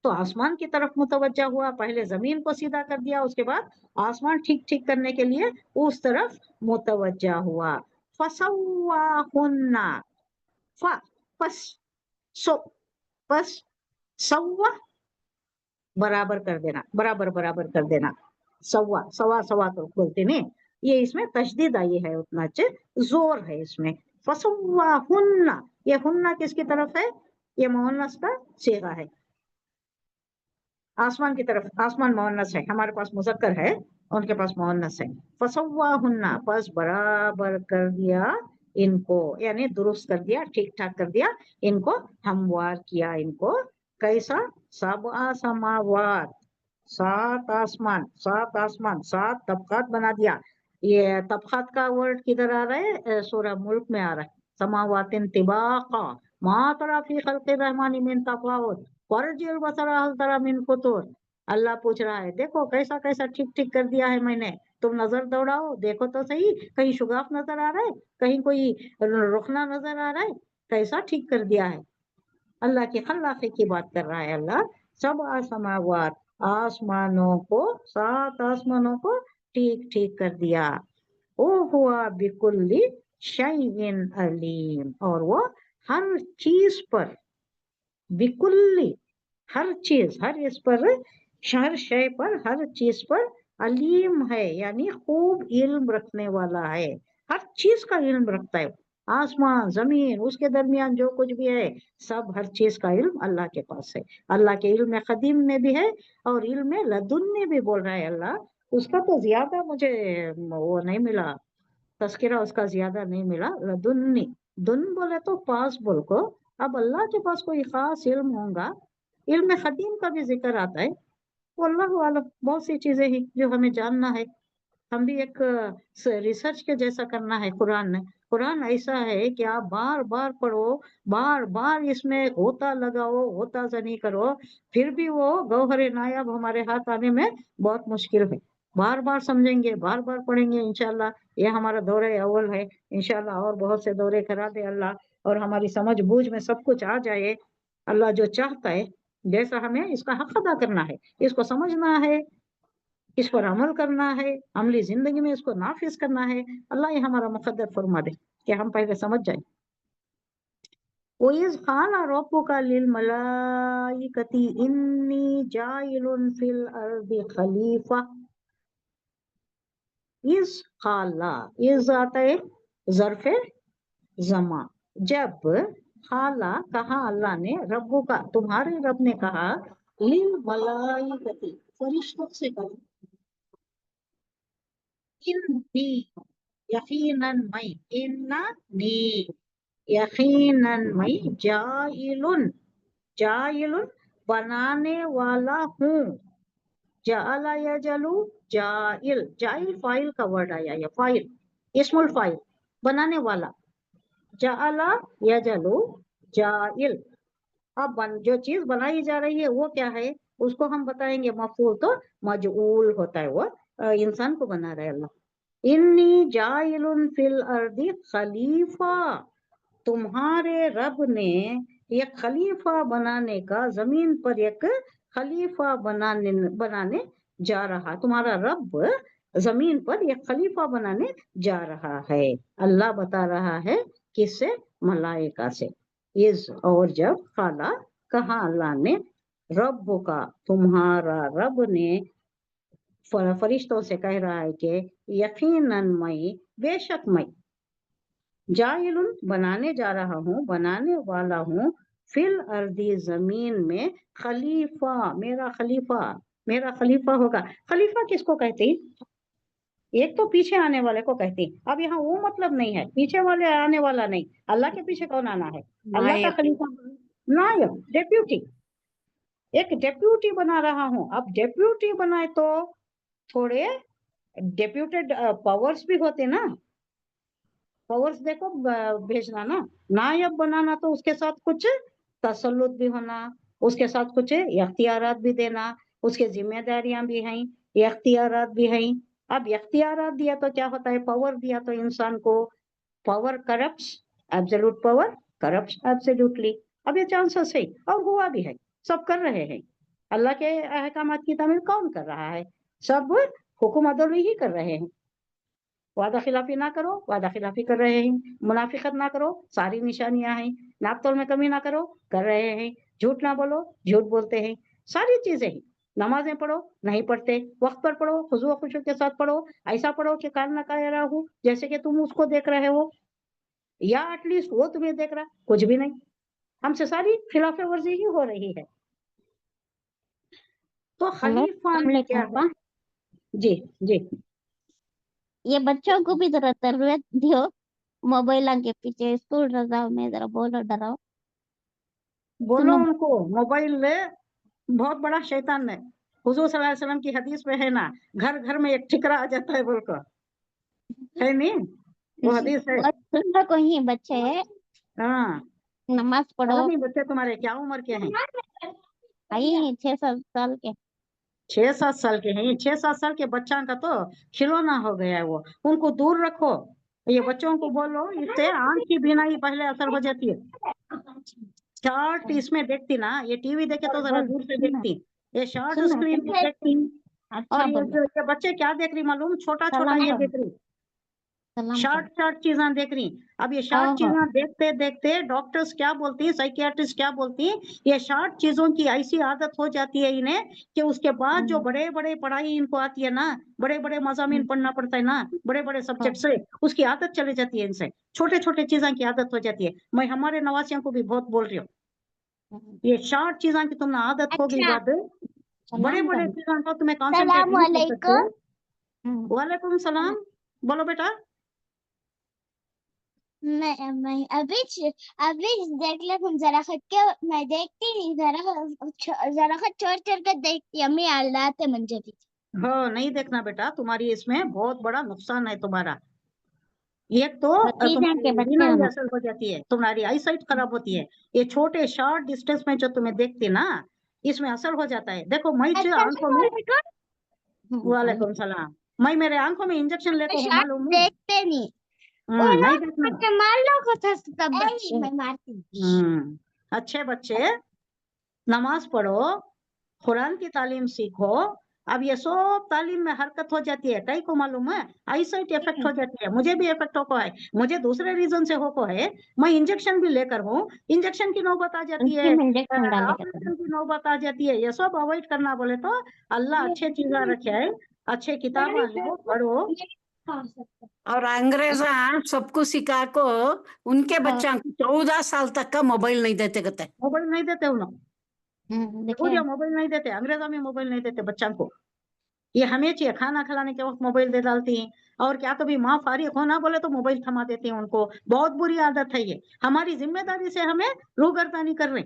तो आसमान की तरफ मुतवज्जा हुआ, पहले जमीन को सीधा कर दिया, उसके बाद आसमान ठीक ठीक करने के लिए उस तरफ मुतवज्जा हुआ। फसव्वाहुन्ना, पस सो पस सव्वा बराबर कर देना, बराबर बराबर कर देना, सवा सवा सवा तो बोलते नहीं, ये इसमें तशदीद आई है, उतना अच्छे जोर है इसमें। फसवा हुन्ना, ये हुन्ना किसकी तरफ है, ये मुअन्नस का सीगा है, आसमान की तरफ, आसमान मुअन्नस है, हमारे पास मुज़क्कर है, उनके पास मुअन्नस है। फसवा हुन्ना, बस बराबर कर दिया इनको, यानी दुरुस्त कर दिया, ठीक ठाक कर दिया इनको, हमवार किया इनको। कैसा? सबआ समावात, 7 आसमान, 7 आसमान, 7 तबकात बना दिया। ये तबकात का वर्ड किधर आ रहा है? सूरह मुल्क में आ रहा है। समावातिन तिबाका मा तरा फी खल्क़ि रहमानी मिन तफावुत फर्जिल बसरा हल तरा मिन फुतूर। अल्लाह पूछ रहा है, देखो कैसा कैसा ठीक ठीक कर दिया है मैंने, तुम नजर दौड़ाओ, देखो तो सही, कहीं शुगाफ नजर आ रहा है, कहीं कोई रुखना नजर आ रहा है, कैसा ठीक कर दिया है। अल्लाह की खल्लाक़ी की बात कर रहा है अल्लाह। सब आसमावात, आसमानों को, 7 आसमानों को ठीक ठीक कर दिया। ओ हुआ बिकुल्ली शैइन अलीम, और वो हर चीज पर, बिकुल्ली हर चीज, हर इस पर, हर शय पर, हर चीज पर अलीम है, यानी खूब इल्म रखने वाला है, हर चीज का इल्म रखता है। आसमान जमीन उसके दरमियान जो कुछ भी है, सब हर चीज का इल्म अल्लाह के पास है। अल्लाह के इल्म कदीम में भी है और इल्म लदुन में भी बोल रहा है अल्लाह। उसका तो ज्यादा मुझे वो नहीं मिला, तस्किरा उसका ज्यादा नहीं मिला। लदुन्नी, दुन बोले तो पास बोल को, अब अल्लाह के पास कोई खास इल्म होगा। इल्म कदीम का भी जिक्र आता है। वल्लाहु आलम, बहुत सी चीजें हैं जो हमें जानना है। हम भी एक रिसर्च के जैसा करना है कुरान में। कुरान ऐसा है कि आप बार बार पढ़ो, बार बार इसमें होता लगाओ, होता जनी करो, फिर भी वो गौहर नायाब हमारे हाथ आने में बहुत मुश्किल है। बार बार समझेंगे, बार बार पढ़ेंगे, इंशाल्लाह ये हमारा दौरे अव्वल है। इंशाल्लाह और बहुत से दौरे करा दे अल्लाह, और हमारी समझ बूझ में सब कुछ आ जाए। अल्लाह जो चाहता है, जैसा हमें इसका हक अदा करना है, इसको समझना है, इस पर अमल करना है, अमली जिंदगी में इसको नाफिज करना है। अल्लाह ये हमारा मुकद्दर फरमा दे कि हम पहले समझ जाए। वइज़ क़ाला रब्बुका लिल मलाइकति इन्नी जाइलुन फिल अर्दि खलीफा। इज़ क़ाला, इज़ आता है ज़र्फ़े ज़मा, जब क़ाला कहा अल्लाह ने, रब्बु का तुम्हारे रब ने कहा, लिल मलाइकति फरिश्तों से कहा, इन्नी यकीनन मैं, इन्नी यकीनन मैं, जाइलुन, जाइलुन बनाने वाला हूँ। जाला यजलु, जाइल, जाइल फाइल का वर्ड आया, या फाइल, इस्मुल फाइल, बनाने वाला। जाला यजलु जाइल, अब जो चीज बनाई जा रही है वो क्या है, उसको हम बताएंगे मफूल, तो मजऊल होता है, वो इंसान को बना रहे अल्लाह। इन्नी जाइलुन फिल अर्दी खलीफा, तुम्हारे रब ने एक खलीफा बनाने का, जमीन पर एक खलीफा बनाने जा रहा, तुम्हारा रब जमीन पर एक खलीफा बनाने जा रहा है। अल्लाह बता रहा है किससे? मलाइका से। इस, और जब काला कहा अल्लाह ने, रब का तुम्हारा रब ने फरिश्तों से कह रहा है कि यकीनन मैं, बेशक मैं, जाइलुन बनाने जा रहा हूँ, बनाने वाला हूँ, फिल अर्दी जमीन में, खलीफा, मेरा खलीफा, मेरा खलीफा होगा। खलीफा किसको कहते हैं? एक तो पीछे आने वाले को कहते हैं। अब यहाँ वो मतलब नहीं है पीछे वाले आने वाला नहीं, अल्लाह के पीछे कौन आना है? अल्लाह का खलीफा, नायब, डेप्यूटी, एक डेप्यूटी बना रहा हूँ। अब डेप्यूटी बनाए तो थोड़े डेप्यूटेड पावर्स भी होते ना, पावर्स देखो भेजना ना, नायब बनाना तो उसके साथ कुछ तसल्लुत भी होना, उसके साथ कुछ इख्तियारात भी देना, उसके जिम्मेदारियां भी हैं, इख्तियारात भी हैं। अब इख्तियारात दिया तो क्या होता है, पावर दिया तो इंसान को, power corrupts, absolute power corrupts absolutely. अब ये चांसेस है और हुआ भी है, सब कर रहे हैं। अल्लाह के अहकामात की तामील कौन कर रहा है? सब हुक्म अदल ही कर रहे हैं। वादा खिलाफी ना करो, वादा खिलाफी कर रहे हैं। मुनाफिकत ना करो, सारी निशानियां हैं। नापतोल में कमी ना करो, कर रहे हैं। झूठ ना बोलो, झूठ बोलते हैं। सारी चीजें हैं। नमाजें पढ़ो, नहीं पढ़ते, वक्त पर पढ़ो, खुशू खुशू के साथ पढ़ो, ऐसा पढ़ो कि कान ना काया रहा हो, जैसे कि तुम उसको देख रहे हो, या एटलीस्ट वो तुम्हें देख रहा, कुछ भी नहीं। हमसे सारी खिलाफ वर्जी ही हो रही है। तो खलीफा में क्या है? जी जी, ये बच्चों को भी जरा तरबियत दियो। मोबाइल के पीछे स्कूल रजाओ में जरा बोलो डराओ बोलो सुनो उनको मोबाइल ले बहुत बड़ा शैतान है। हुजूर सल्लल्लाहु अलैहि वसल्लम की हदीस में है ना, घर घर में एक ठिकरा आ जाता है बोलकर, है नहीं? वो हदीस है। और सुनो कोई बच्चे हाँ, नमाज पता पढ़ो नहीं बच्चे तुम्हारे क्या उम्र के हैं? आई 6-7 साल के 6-7 साल के हैं। 6-7 साल के बच्चा का तो खिलौना हो गया है वो, उनको दूर रखो। ये बच्चों को बोलो, इससे आंख की बीनाई पहले असर हो जाती है। शॉर्ट इसमें देखती ना, ये टीवी देखे तो जरा दूर से देखती, ये शॉर्ट सुनो स्क्रीन में देखती। अच्छा और ये बोलो ये बच्चे क्या देख रही मालूम? छोटा छोटा सलाम ये करो देख रही, सलाम शॉर्ट करो शॉर्ट चीजें देख रही। अब ये शॉर्ट हाँ चीजें देखते देखते डॉक्टर्स क्या बोलती है, साइकियाट्रिस्ट क्या बोलती है, ये शॉर्ट चीजों की ऐसी आदत हो जाती है इन्हें कि उसके बाद जो बड़े बड़े पढ़ाई इनको आती है ना, बड़े बड़े मजामीन पढ़ना पड़ता है ना, बड़े बड़े सब्जेक्ट से, उसकी आदत चली जाती है इनसे, छोटे छोटे चीजों की आदत हो जाती है। मैं हमारे नवासियों को भी बहुत बोल रही हूँ, ये शॉर्ट चीजों की तुमने आदत हो गई अच्छा बाद बड़े सलाम बड़े करो चीजों का तुम्हें कॉन्सेंट्रेट सलाम नहीं कर सकते। वालेकुम वालेकुम सलाम, बोलो बेटा। मैं अभी देख ले तुम जरा खट के मैं देखती नहीं जरा खट चोर चोर कर देखती अम्मी आते मुझे भी हाँ, नहीं देखना बेटा, तुम्हारी इसमें बहुत बड़ा नुकसान है तुम्हारा। एक तो भतीजा के तुम्हारी बच्चे बीनाई हम असर हो जाती है, तुम्हारी आई साइट खराब होती है। ये छोटे शॉर्ट डिस्टेंस में जो तुम्हें देखती ना, इसमें असर हो जाता है। देखो मैं जो आंखों में, वालेकुम सलाम, मैं मेरे आंखों में इंजेक्शन लेता हूँ शॉर्ट मालूम है? देखते नहीं वो ना नहीं देखना। के मार लो को था तब बच्चे मैं मारती अच्छे बच्चे नमाज पढ़ो, कुरान की तालीम सीखो। अब ये सब तालीम में हरकत हो जाती है, कई को मालूम है, आई साइट इफेक्ट हो जाती है। मुझे भी इफेक्ट हो को है, मुझे दूसरे रीजन से हो को है। मैं इंजेक्शन भी लेकर हूँ, इंजेक्शन की नौबत आ जाती है, उसकी इंजेक्शन डालेगा ऑपरेशन की नौबत आ जाती है। ये सब अवॉइड करना बोले तो अल्लाह अच्छे चीजें रखे है, अच्छे किताब लो पढ़ो। और अंग्रेजा सबको सिखा को उनके बच्चा को 14 साल तक का मोबाइल नहीं देते कहते। मोबाइल नहीं देते उन्होंने, देखिए मोबाइल नहीं देते, अंग्रेजा में मोबाइल नहीं देते बच्चों को। ये हमें चाहिए, खाना खिलाने के वक्त मोबाइल दे डालती हैं, और क्या कभी माँ फारिग हो ना बोले तो मोबाइल थमा देती हैं उनको। बहुत बुरी आदत है ये, हमारी जिम्मेदारी से हमें रूबरदानी कर रहे।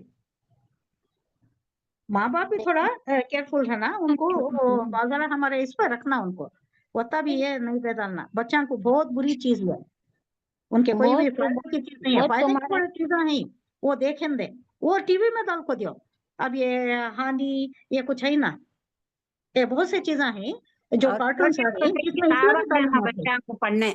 माँ बाप भी थोड़ा केयरफुल है ना, उनको जरा हमारे इस पर रखना उनको, होता भी ये नहीं दे डालना बच्चों को, बहुत बुरी चीज है। उनके कोई भी फायदे की चीज नहीं है, वो फायदे की तुम्हारे कोई चीजें नहीं, वो देखें दे, वो टीवी में डाल को दियो। अब ये हानि ये कुछ है ना, ये बहुत सी चीजें हैं जो और कार्टून छोटे है, छोटे इसमें किताब इस्लामी तालीम देना होती है। बच्चा को पढ़ने,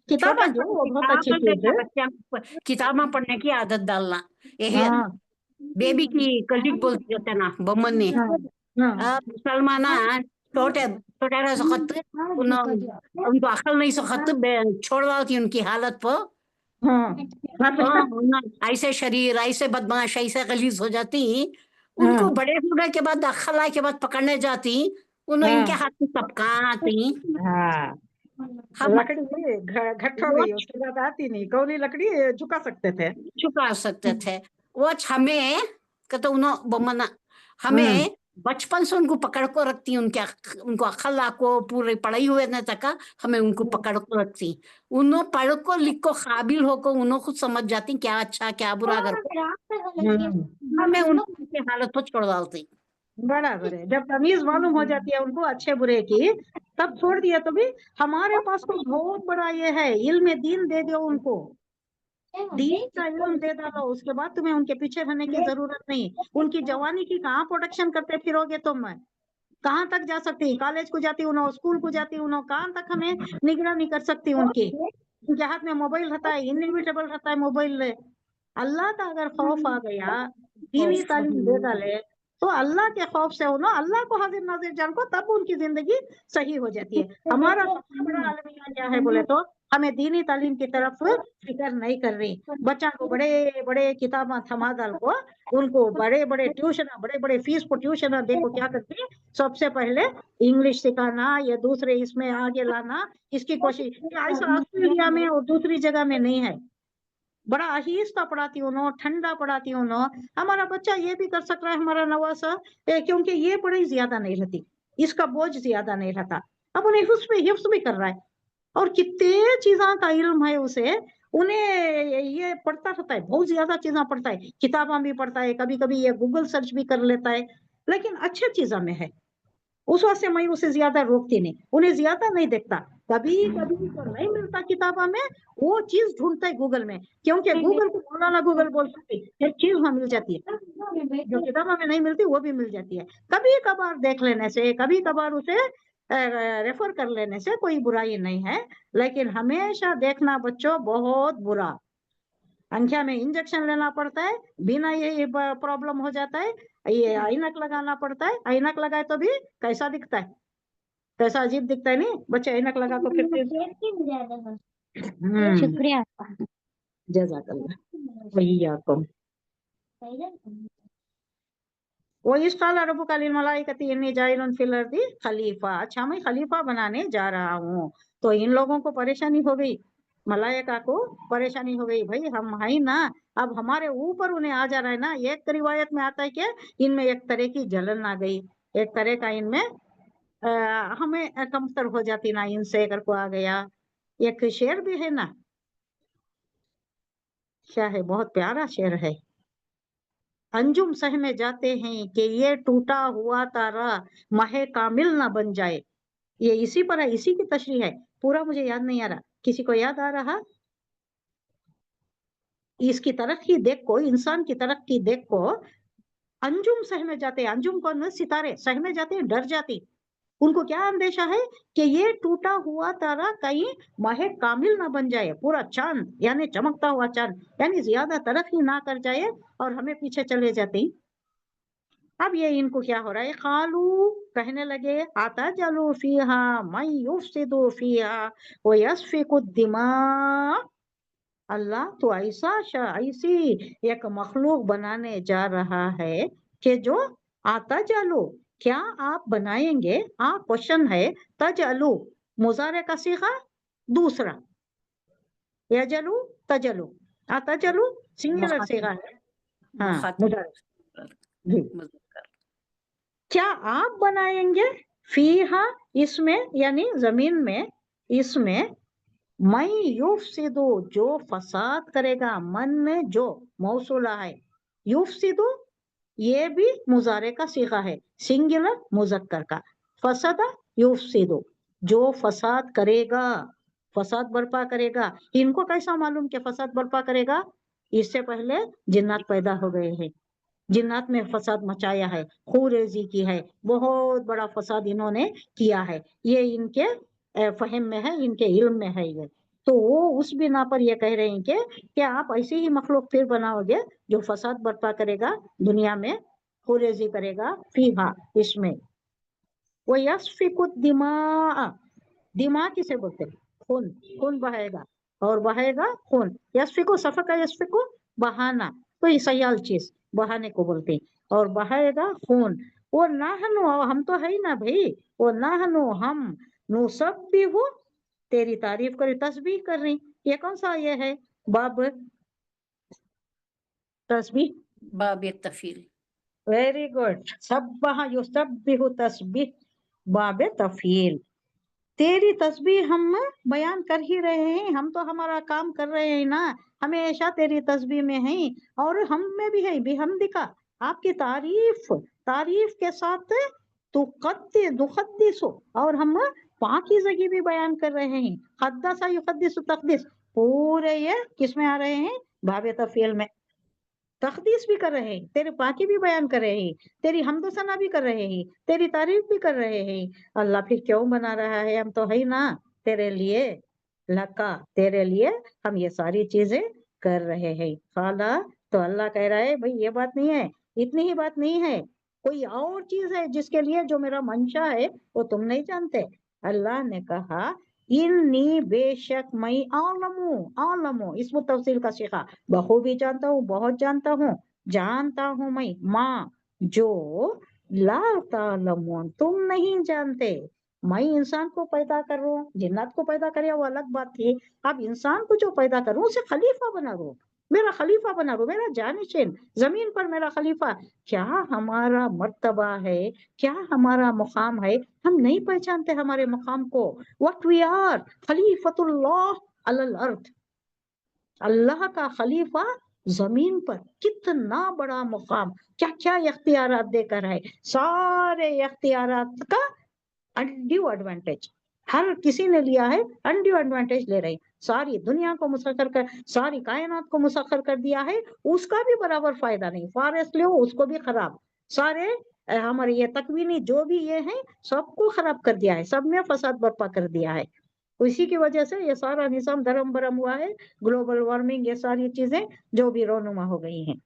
किताबें छोटा जो छोटा वो बहुत अच्छी किताब चीज देना है। बच्चा को, किताबें पढ़ने की आदत डालना। यही हाँ बेबी की कलीग बोलती होते ना बम्मनी हाँ मुसलमान छोटे छोटे रह सकते उनको अकल नहीं सकते, छोड़ डालती उनकी हालत पर। ऐसे शरीर ऐसे बदमाश ऐसे गलीज हो जाती, उनको बड़े होने के बाद अक्ल आए के बाद पकड़ने जाती, उन्हें इनके हाथ में सबका आती। हम लकड़ी घट हो गई, उसके बाद आती नहीं, कौली लकड़ी झुका सकते थे, छुपा सकते थे। वो हमें कहते उन्होंने बमना हमें बचपन से उनको पकड़ को रखती, उनको अक्ल को पूरे पढ़ाई हुए न तक हमें उनको पकड़ को रखती। उन्होंने पढ़ को लिख को काबिल होकर उन्होंने खुद समझ जाती क्या अच्छा क्या बुरा कर हमें उनकी हालत पर छोड़ डालती। बराबर है, जब तमीज मालूम हो जाती है उनको अच्छे बुरे की, तब छोड़ दिया। तो भी हमारे पास तो बहुत बड़ा ये है, इल्म दीन दे दो उनको, दीन का इल्म दे डालो, उसके बाद तुम्हें उनके पीछे रहने की जरूरत नहीं। उनकी जवानी की कहाँ प्रोटेक्शन करते फिरोगे तुम? कहाँ तक जा सकती? कॉलेज को जाती हूँ, स्कूल को जाती हूँ, कहाँ तक हमें निगरानी कर सकती उनकी? उनके हाथ में मोबाइल रहता है, इनएविटेबल रहता है मोबाइल। अल्लाह का अगर खौफ आ गया, दीनी तालीम दे डाले, तो अल्लाह के खौफ से हो ना, अल्लाह को हाजिर नाजिर जान को, तब उनकी जिंदगी सही हो जाती है। हमारा सबसे बड़ा अलमिया क्या है बोले तो, हमें दीनी तालीम की तरफ फिक्र नहीं कर रही। बच्चा को बड़े बड़े किताबा थमा डाल को, उनको बड़े बड़े ट्यूशन, बड़े बड़े फीस को ट्यूशन देखो क्या करती है, सबसे पहले इंग्लिश सिखाना या दूसरे इसमें आगे लाना, इसकी कोशिश। ऐसा ऑस्ट्रेलिया में और दूसरी जगह में नहीं है, बड़ा आहिस्ता पढ़ाती हूँ ना, ठंडा पढ़ाती हूँ ना। हमारा बच्चा ये भी कर सक रहा है, हमारा नवासा, क्योंकि ये पढ़ाई ज्यादा नहीं रहती, इसका बोझ ज्यादा नहीं रहता। अब उन्हें हिफ्ज भी कर रहा है, اور کتنے چیزاں کا علم ہے اسے, انہیں یہ پڑھتا رہتا ہے, بہت زیادہ چیزاں پڑھتا ہے, کتاباں بھی پڑھتا ہے, کبھی کبھی یہ گوگل سرچ بھی کر لیتا ہے, لیکن اچھا چیزاں میں ہے. اس واسطے میں اسے زیادہ روکتی نہیں, انہیں زیادہ نہیں دیکھتا. کبھی کبھی جو نہیں ملتا کتابوں میں وہ چیز ڈھونڈتا ہے گوگل میں, کیونکہ گوگل کو مولانا گوگل بولتا ہے ایک چیز وہاں مل جاتی ہے, جو کتابوں میں نہیں ملتی وہ بھی مل جاتی ہے. کبھی کبھار دیکھ لینے سے, کبھی کبھار اسے ریفر کر لینے سے کوئی برائی نہیں ہے, لیکن ہمیشہ دیکھنا بچوں بہت برا. انکھیا میں انجیکشن لینا پڑتا ہے, بنا یہ پرابلم ہو جاتا ہے. یہ اینک لگانا پڑتا ہے, اینک لگائے تو بھی کیسا دکھتا ہے, کیسا عجیب دکھتا ہے. نہیں بچے اینک لگا تو پھر شکریہ. جزاک اللہ وإياكم. وَإِذْ رَبُّكَ لِلْمَلَائِكَةِ إِنِّي جَاعِلٌ فِي الْأَرْضِ خلیفہ. اچھا میں خلیفہ بنانے جا رہا ہوں. تو ان لوگوں کو پریشانی ہو گئی, ملائکہ کو پریشانی ہو گئی, بھائی ہم ہیں نا, اب ہمارے اوپر انہیں آ جا رہا ہے نا. ایک روایت میں آتا ہے کہ ان میں ایک طرح کی جلن آ گئی, ایک طرح کا ان میں ہمیں کمتر ہو جاتی نا ان سے اگر کو آ گیا. ایک شعر بھی ہے نا, کیا ہے, بہت پیارا شعر ہے. انجم سہ میں جاتے ہیں کہ یہ ٹوٹا ہوا تارا ماہ کامل نہ بن جائے. یہ اسی پر ہے, اسی کی تشریح ہے. پورا مجھے یاد نہیں آ رہا, کسی کو یاد آ رہا؟ اس کی ترقی دیکھ کو, انسان کی ترقی دیکھ کو انجم سہ میں جاتے ہیں. انجم کو ستارے سہ میں جاتے ہیں, ڈر جاتی. ان کو کیا اندیشہ ہے کہ یہ ٹوٹا ہوا تارا کہیں ماہ کامل نہ بن جائے, پورا چاند یعنی چمکتا ہوا چاند یعنی زیادہ ترقی نہ کر جائے اور ہمیں پیچھے چلے جاتے. اب یہ ان کو کیا ہو رہا ہے, قالو کہنے لگے, اتجعل فیہا من یفسد فیہا ویسفک الدماء. اللہ تو ایسی ایک مخلوق بنانے جا رہا ہے کہ جو اتجعلو, کیا آپ بنائیں گے, کوشچن ہے. تجعلو مضارع کا صیغہ دوسرا, یجلو تجلو, اتجلو سنگولر صیغہ ہے. ہاں مضارع جی. کیا آپ بنائیں گے, فیہا اس میں یعنی زمین میں, اس میں, من یفسدو جو فساد کرے گا, من میں جو موصولہ ہے, یفسدو یہ بھی مضارع کا صیغہ ہے, سنگولر مذکر کا. فسد یفسدو جو فساد کرے گا, فساد برپا کرے گا. ان کو کیسا معلوم کہ فساد برپا کرے گا؟ اس سے پہلے جنات پیدا ہو گئے ہیں, جنات میں فساد مچایا ہے, خوریزی کی ہے, بہت بڑا فساد انہوں نے کیا ہے. یہ ان کے فہم میں ہے, ان کے علم میں ہے. یہ تو وہ اس بنا پر یہ کہہ رہے ہیں کہ آپ ایسی ہی مخلوق پھر بناؤ گے جو فساد برپا کرے گا دنیا میں, خوریزی کرے گا فیہا اس میں. وَيَسْفِكُ الدِّمَاءَ, دماغ کسے بولتے ہیں, خون, خون بہے گا, اور بہے گا خون. یسفکو سفک یسفکو بہانا, کوئی سیال چیز بہانے کو بولتے ہیں, اور بہے گا خون. وہ نحنو, ہم تو ہے نا بھائی, وہ نحنو ہم, نسبح تیری تعریف کر, تسبیح کر رہی. یہ کون سا یہ ہے باب تسبیح؟ باب التفیل. Very good. سبح یسبح تسبیح, باب تفعیل. تیری تسبیح ہم بیان کر ہی رہے ہیں, ہم تو ہمارا کام کر رہے ہیں نا, ہمیشہ تیری تسبیح میں ہیں, اور ہم میں بھی ہے بحمدک, آپ کی تعریف, تعریف کے ساتھ تقدس, اور ہم پاکیزگی بھی بیان کر رہے ہیں. قدس یقدس تقدس, پورے یہ کس میں آ رہے ہیں, باب تفعیل میں. تقدیس بھی کر رہے ہیں, تیرے پاکی بھی بیان کر رہے ہیں, تیری حمد و ثنا بھی کر رہے ہیں, تیری تعریف بھی کر رہے ہیں. اللہ پھر کیوں بنا رہا ہے, ہم تو ہے نا تیرے لیے, لکا تیرے لیے ہم یہ ساری چیزیں کر رہے ہیں. خالا تو اللہ کہہ رہا ہے, بھئی یہ بات نہیں ہے, اتنی ہی بات نہیں ہے, کوئی اور چیز ہے جس کے لیے جو میرا منشا ہے وہ تم نہیں جانتے. اللہ نے کہا, انی بے شک میں عالمو, اس میں تفصیل کا صیغہ, بخوبی جانتا ہوں, بہت جانتا ہوں, جانتا ہوں میں, ماں جو لا تعلمون تم نہیں جانتے. میں انسان کو پیدا کر رہا ہوں, جنات کو پیدا کریا وہ الگ بات تھی, اب انسان کو جو پیدا کروں اسے خلیفہ بنا رہا ہوں, मेरा खलीफा बना दो, मेरा जानिशिन, जमीन पर मेरा खलीफा। क्या हमारा मर्तबा है, क्या हमारा मुकाम है, हम नहीं पहचानते हमारे मुकाम को। व्हाट वी आर, खलीफतुल्लाह अलल अर्थ, अल्लाह का खलीफा जमीन पर, कितना बड़ा मुकाम, क्या क्या इख्तियारात देकर है, सारे इख्तियारात का अनड्यू एडवांटेज हर किसी ने लिया है, अनड्यू एडवांटेज ले रही, सारी दुनिया को मुसख्खर कर, सारी कायनात को मुसख्खर कर दिया है, उसका भी बराबर फायदा नहीं, फॉरेस्ट लो उसको भी खराब, सारे हमारे ये तकवीनी जो भी ये हैं सबको खराब कर दिया है, सब में फसाद बर्पा कर दिया है। इसी की वजह से ये सारा निजाम धर्म भरम हुआ है, ग्लोबल वार्मिंग, ये सारी चीजें जो भी रोनुमा हो गई हैं।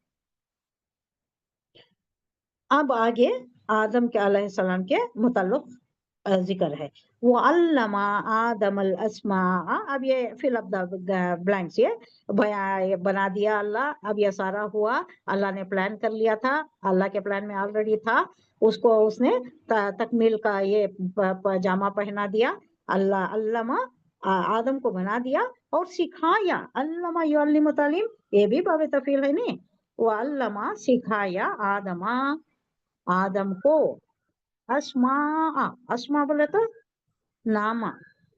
अब आगे आदम के अलैहिस्सलाम के मुताल्लिक जिक्र है, वो अल्लमा आदमल अस्मा। अब ये फिल अप द ब्लैंक्स, ये बना दिया अल्लाह। अब ये सारा हुआ, अल्लाह ने प्लान कर लिया था, अल्लाह के प्लान में ऑलरेडी था, उसको उसने तकमील का ये पजामा पहना दिया। अल्लाह अल्लमा आदम को बना दिया और सिखाया, अल्लमा युअल्लिमु तालीम, ये भी बाबे तफील है नहीं, वो अल्लमा सिखाया आदमा, आदम को, अस्मा, अस्मा बोले तो नाम,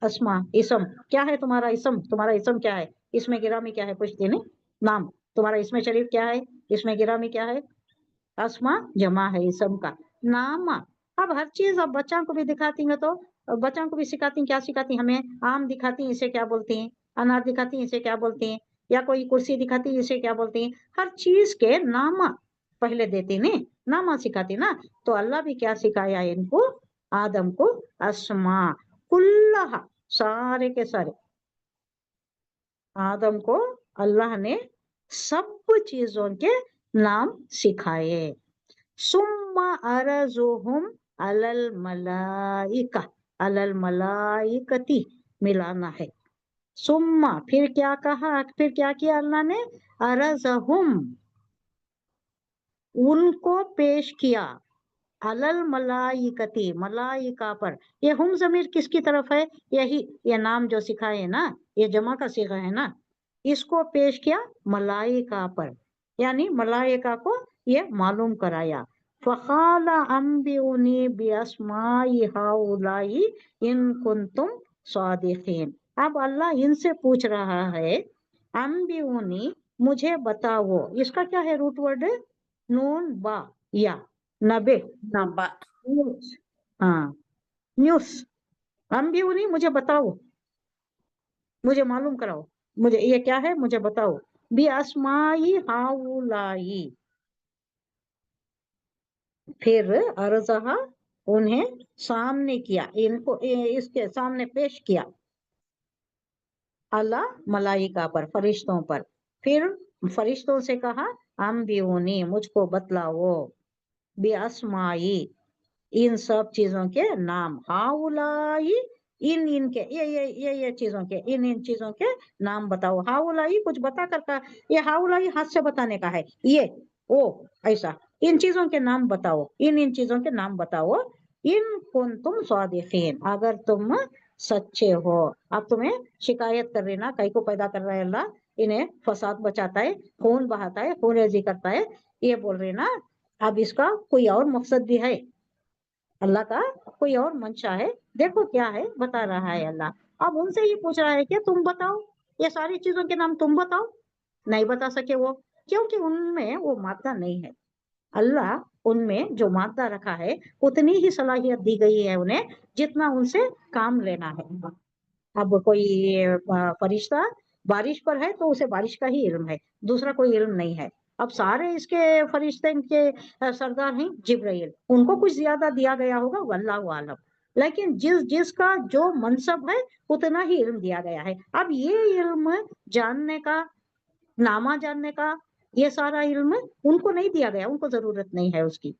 अस्मा इसम, क्या है तुम्हारा इसम, तुम्हारा इसम क्या है, इसमें गिरामी क्या है, पूछती नहीं, नाम तुम्हारा इसमें शरीफ क्या है, इसमें गिरामी क्या है, अस्मा जमा है इसम का, नाम। अब हर चीज अब बच्चों को भी दिखाती हैं, तो बच्चों को भी सिखाती हैं, क्या सिखाती हैं हमें, आम दिखाती हैं इसे क्या बोलती हैं, अनार दिखाती हैं इसे क्या बोलती हैं, या कोई कुर्सी दिखाती है इसे क्या बोलती हैं, हर चीज के नाम पहले देती नहीं, नामा सिखाती ना। तो अल्लाह भी क्या सिखाया इनको, आदम को, अस्मा कुल्लहा, सारे के सारे, आदम को अल्लाह ने सब चीजों के नाम सिखाए। सुम्मा अरजुहुम अलल मलाइका, अलल मलाइकती मिलाना है, सुम्मा फिर क्या कहा, फिर क्या किया अल्लाह ने, अरजहुम उनको पेश किया, अलल मलाइकती मलाइका पर, ये हम जमीर किसकी तरफ है, यही ये नाम जो सिखाए है ना, ये जमा का सिगा है ना, इसको पेश किया मलाइका पर, यानी मलाइका को ये मालूम कराया। फकाला अम्बिउनी बिअस्माई हाउलाई इन कुंतुम सादिकीन। अब अल्लाह इनसे पूछ रहा है, अम्बिउनी मुझे बताओ, इसका क्या है रूट वर्ड, नून बा या नबे, नब्बा, न्यूज, हाँ न्यूज, अम्बिउनी मुझे बताओ, मुझे मालूम कराओ, मुझे ये क्या है मुझे बताओ, बी अस्माई हाउलाई, फिर अर्जहा उन्हें सामने किया, इनको इसके सामने पेश किया, अल्लाह मलाइका पर, फरिश्तों पर, फिर फरिश्तों से कहा अम्बिउनी मुझको बतलाओ, बी अस्माई इन सब चीजों के नाम, हाउलाई इन इनके ये चीजों के, इन चीजों के नाम बताओ। हाउलाई कुछ बता कर का, ये हाउलाई हाथ से बताने का है, ये ओ ऐसा, इन चीजों के नाम बताओ, इन चीजों के नाम बताओ, इन कुंतुम सादिकीन, अगर तुम सच्चे हो। अब तुम्हें शिकायत कर रही ना, कई को पैदा कर रहा है अल्लाह, इन्हें फसाद बचाता है, खून बहाता है, खून रेजी करता है, ये बोल रहे ना, अब इसका कोई और मकसद भी है, अल्लाह का कोई और मंशा है, देखो क्या है बता रहा है अल्लाह। अब उनसे ही पूछ रहा है कि तुम बताओ, ये सारी चीजों के नाम तुम बताओ, नहीं बता सके वो, क्योंकि उनमें वो मादा नहीं है, अल्लाह उनमें जो मादा रखा है उतनी ही सलाहियत दी गई है उन्हें जितना उनसे काम लेना है। अब कोई फरिश्ता बारिश पर है तो उसे बारिश का ही इल्म है, दूसरा कोई इल्म नहीं है। अब सारे इसके फरिश्ते के सरदार हैं जिब्राइल, उनको कुछ ज्यादा दिया गया होगा, वल्लाहु आलम, लेकिन जिसका जो मनसब है उतना ही इल्म दिया गया है। अब ये इल्म जानने का, नामा जानने का, ये सारा इल्म उनको नहीं दिया गया, उनको जरूरत नहीं है उसकी,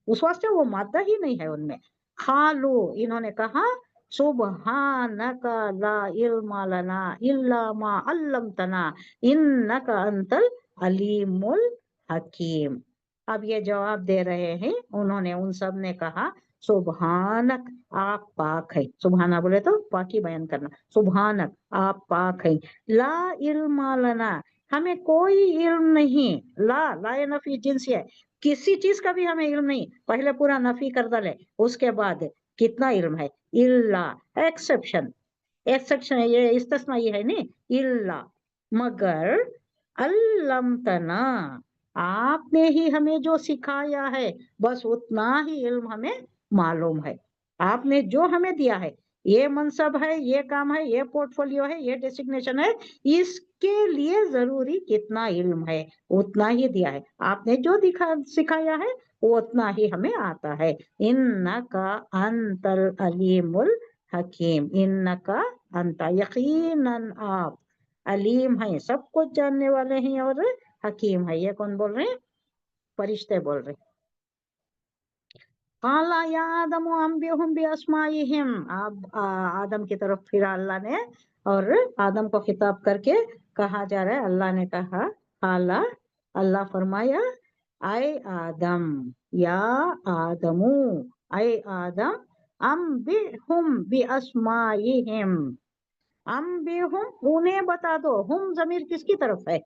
उस वास्ते वो मादा ही नहीं है उनमें। खालू इन्होंने कहा, सुब्हानका ला इल्मा लना इल्ला मा अल्लमतना इन्नका अंतल अलीमुल हकीम। अब ये जवाब दे रहे हैं, उन्होंने उन सब ने कहा सुबहानक आप पाक है, सुबहाना बोले तो पाकी बयान करना, सुबहानक आप पाक है, ला इल्मा लना हमें कोई इल्म नहीं, ला ये नफी जिनसी है, किसी चीज का भी हमें इल्म नहीं। पहले पूरा नफी कर डाले, उसके बाद कितना इल्म है, इल्ला एक्सेप्शन, एक्सेप्शन है ये, इस्तिस्ना ये है नहीं, इल्ला मगर अल्लमतना, आपने ही हमें जो सिखाया है बस उतना ही इल्म हमें मालूम है। आपने जो हमें दिया है, ये मनसब है, ये काम है, ये पोर्टफोलियो है, ये डेसिग्नेशन है, इसके लिए जरूरी कितना इल्म है उतना ही दिया है। आपने जो सिखाया है वो उतना ही हमें आता है। इन्नका अंतल अलीमुल हकीम, इन्नका अंता, यकीनन आप, अलीम है, सब कुछ जानने वाले हैं, और हकीम है। ये कौन बोल रहे हैं? फरिश्ते बोल रहे हैं। काला या आदम अंबिहुम बिअस्माइहिम, अब आदम की तरफ फिर अल्लाह ने, और आदम को खिताब करके कहा जा रहा है, अल्लाह ने कहा, काला, अल्लाह फरमाया, आए आदम, या आदमू, आए आदम, अंबिहुम बिअस्माइहिम, अंबिहुम, उन्हें बता दो। हुम जमीर किसकी तरफ है?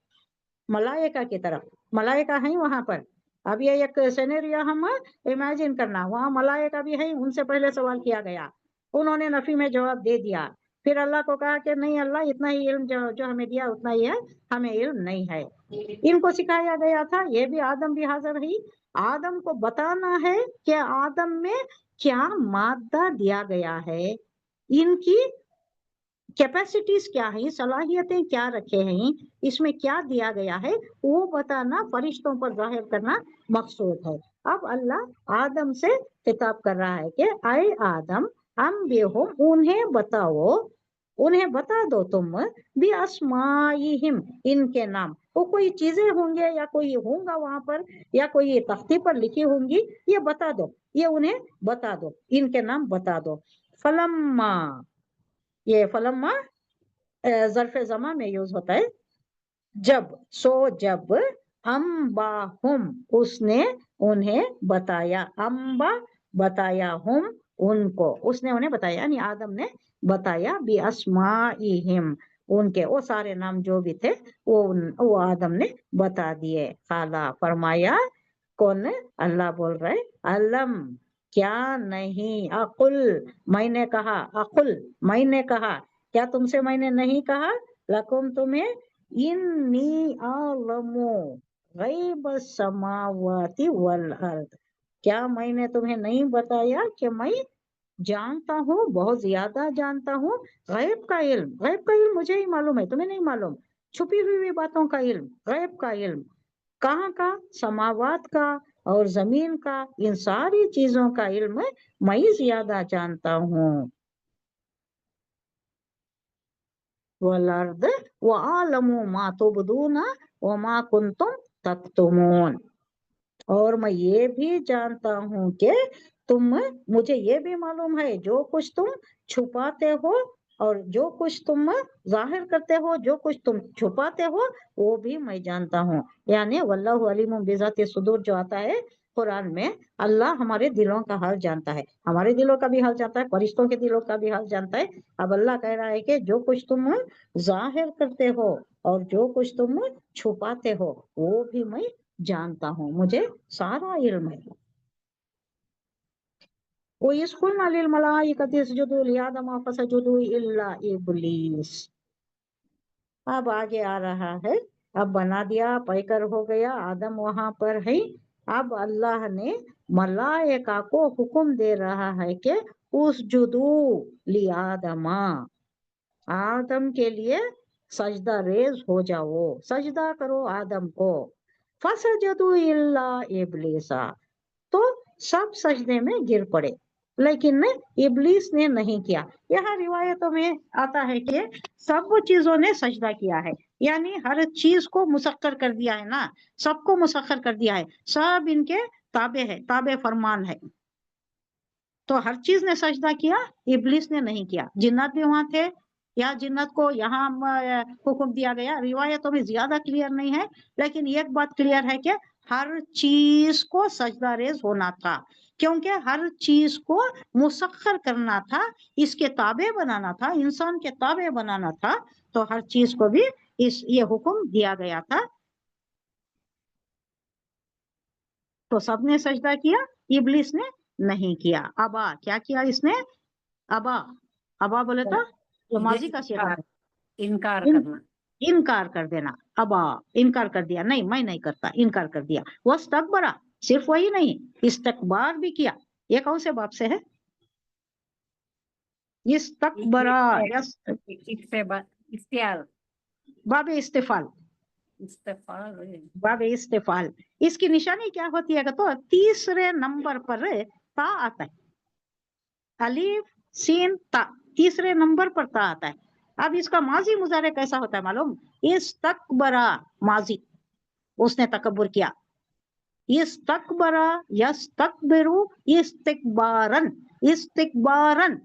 मलाइका की तरफ, मलाइका है वहां पर। अब ये एक सिनेरियो हम इमेजिन करना, वहां मलाइका भी है, उनसे पहले सवाल किया गया, उन्होंने नफी में जवाब दे दिया, फिर अल्लाह को कहा कि नहीं अल्लाह, इतना ही इल्म जो हमें दिया उतना ही है, हमें इल्म नहीं है। इनको सिखाया गया था, ये भी आदम भी हाजिर है, आदम को बताना है कि आदम में क्या मादा दिया गया है, इनकी कैपेसिटीज क्या है, सलाहियतें क्या रखे हैं, इसमें क्या दिया गया है, वो बताना, फरिश्तों पर जाहिर करना मकसूद है। अब अल्लाह आदम से खिताब कर रहा है कि आए आदम, हम बेहो, उन्हें बताओ, उन्हें बता दो तुम, भी अस्माइहिम, इनके नाम। वो कोई चीजें होंगे या कोई होगा वहां पर, या कोई तख्ती पर लिखी होंगी, ये बता दो, ये उन्हें बता दो, इनके नाम बता दो। फलम्मा, ये फलम्मा ज़र्फ़ ज़मा में यूज होता है, जब, सो जब, अम्बाहुम, उसने उन्हें बताया, अम्बा बताया, हुम उनको, उसने उन्हें बताया, यानी आदम ने बताया, बी अस्माइहिम, उनके वो सारे नाम जो भी थे वो आदम ने बता दिए। काला, फरमाया, कौन? अल्लाह बोल रहे, अलम, क्या नहीं, अकुल, मैंने कहा, अकुल, मैंने कहा, क्या तुमसे मैंने नहीं कहा, लकुम, तुम्हें, इन्नी आलमु गैब समावाति वल अर्द, क्या मैंने तुम्हें नहीं बताया कि मैं जानता हूँ, बहुत ज्यादा जानता हूँ, गैब का इल्म, गैब का इल्म मुझे ही मालूम है, तुम्हें नहीं मालूम, छुपी हुई बातों का इल्म, गैब का इल्म, कहाँ का? समावात का और जमीन का, इन सारी चीजों का इल्म मैं ज्यादा जानता हूँ। वलर्द व आलमु मा तुबदूना व मा कुंतुम तक्तुमून, और मैं ये भी जानता हूँ कि तुम, मुझे ये भी मालूम है जो कुछ तुम छुपाते हो और जो कुछ तुम जाहिर करते हो, जो कुछ तुम छुपाते हो वो भी मैं जानता हूँ। यानी वल्लाहु अलीमुम बिज़ाति सुदूर जो आता है कुरान में, अल्लाह हमारे दिलों का हाल जानता है, हमारे दिलों का भी हाल जानता है, फरिश्तों के दिलों का भी हाल जानता है। अब अल्लाह कह रहा है कि जो कुछ तुम जाहिर करते हो और जो कुछ तुम छुपाते हो वो भी मैं जानता हूँ, मुझे सारा इल्म है। वो इसकुलना लिल मलाइकति इसजुदू लिआदम फसजुदू इल्ला इब्लीस। अब आगे आ रहा है, अब बना दिया, पैकर हो गया, आदम वहां पर है। अब अल्लाह ने मलाइका को हुक्म दे रहा है कि उसजुदू लिआदमा, आदम के लिए सजदा रेज हो जाओ, सजदा करो आदम को। फसजदू इल्ला इब्लीसा, तो सब सजदे में गिर पड़े, लेकिन इब्लीस ने नहीं किया। यहाँ रिवायतों में आता है कि सब चीजों ने सजदा किया है, यानी हर चीज को मुसक्कर कर दिया है ना, सबको मुसक्कर कर दिया है, सब इनके ताबे है, ताबे फरमान है, तो हर चीज ने सजदा किया, इब्लीस ने नहीं किया। जिन्नत भी वहां थे, या जिन्नत को यहाँ हुक्म दिया गया, रिवायतों में ज्यादा क्लियर नहीं है, लेकिन एक बात क्लियर है कि हर चीज को सजदा रेज होना था, क्योंकि हर चीज को मुसक्खर करना था, इसके ताबे बनाना था, इंसान के ताबे बनाना था, तो हर चीज को भी ये हुक्म दिया गया था, तो सबने सजदा किया, इब्लिस ने नहीं किया। अबा, क्या किया इसने? अबा, अबा बोले तो ये माजी का सिगा है, इनकार इन- करना। इनकार कर देना। अबा, इनकार कर दिया, नहीं मैं नहीं करता, इनकार कर दिया। वस्तकबरा, सिर्फ वही नहीं, इस्तकबार भी किया। ये कौन से बाप से है? इस्तकबरा, यस, इख्तियार, बाब इस्तेफाल, इस्तेफाल। बाब इस्तेफाल। इसकी निशानी क्या होती है? तो तीसरे नंबर पर ता आता है, अलीफ सीन ता, तीसरे नंबर पर ता आता है। अब इसका माजी मुजारे कैसा होता है मालूम? इस्तकबरा माजी, उसने तकब्बुर किया। इस्तकबरा यस्तकबिरु इस्तिकबारन, इस्तिकबारन,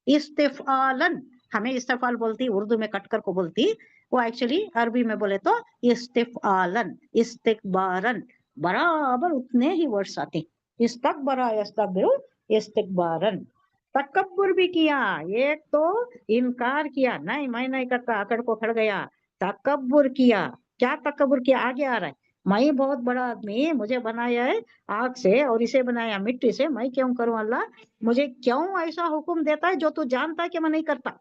इस्तिफालन। हमें इस्तिफाल बोलती, उर्दू में कटकर को बोलती, वो एक्चुअली अरबी में बोले तो इस्तिफालन, इस्तिकबारन, बराबर उतने ही वर्ड्स आते। इस्तकबरा यस्तकबिरु इस्तिकबारन। तकब्बुर भी किया, एक तो इनकार किया, नहीं मैं नहीं करता, अकड़ को खड़ गया। तकब्बुर किया, क्या तकब्बुर किया? आगे आ रहा है, मैं बहुत बड़ा आदमी, मुझे बनाया है आग से और इसे बनाया मिट्टी से, मैं क्यों करूं? अल्लाह मुझे क्यों ऐसा हुक्म देता है जो तू जानता है कि मैं नहीं करता?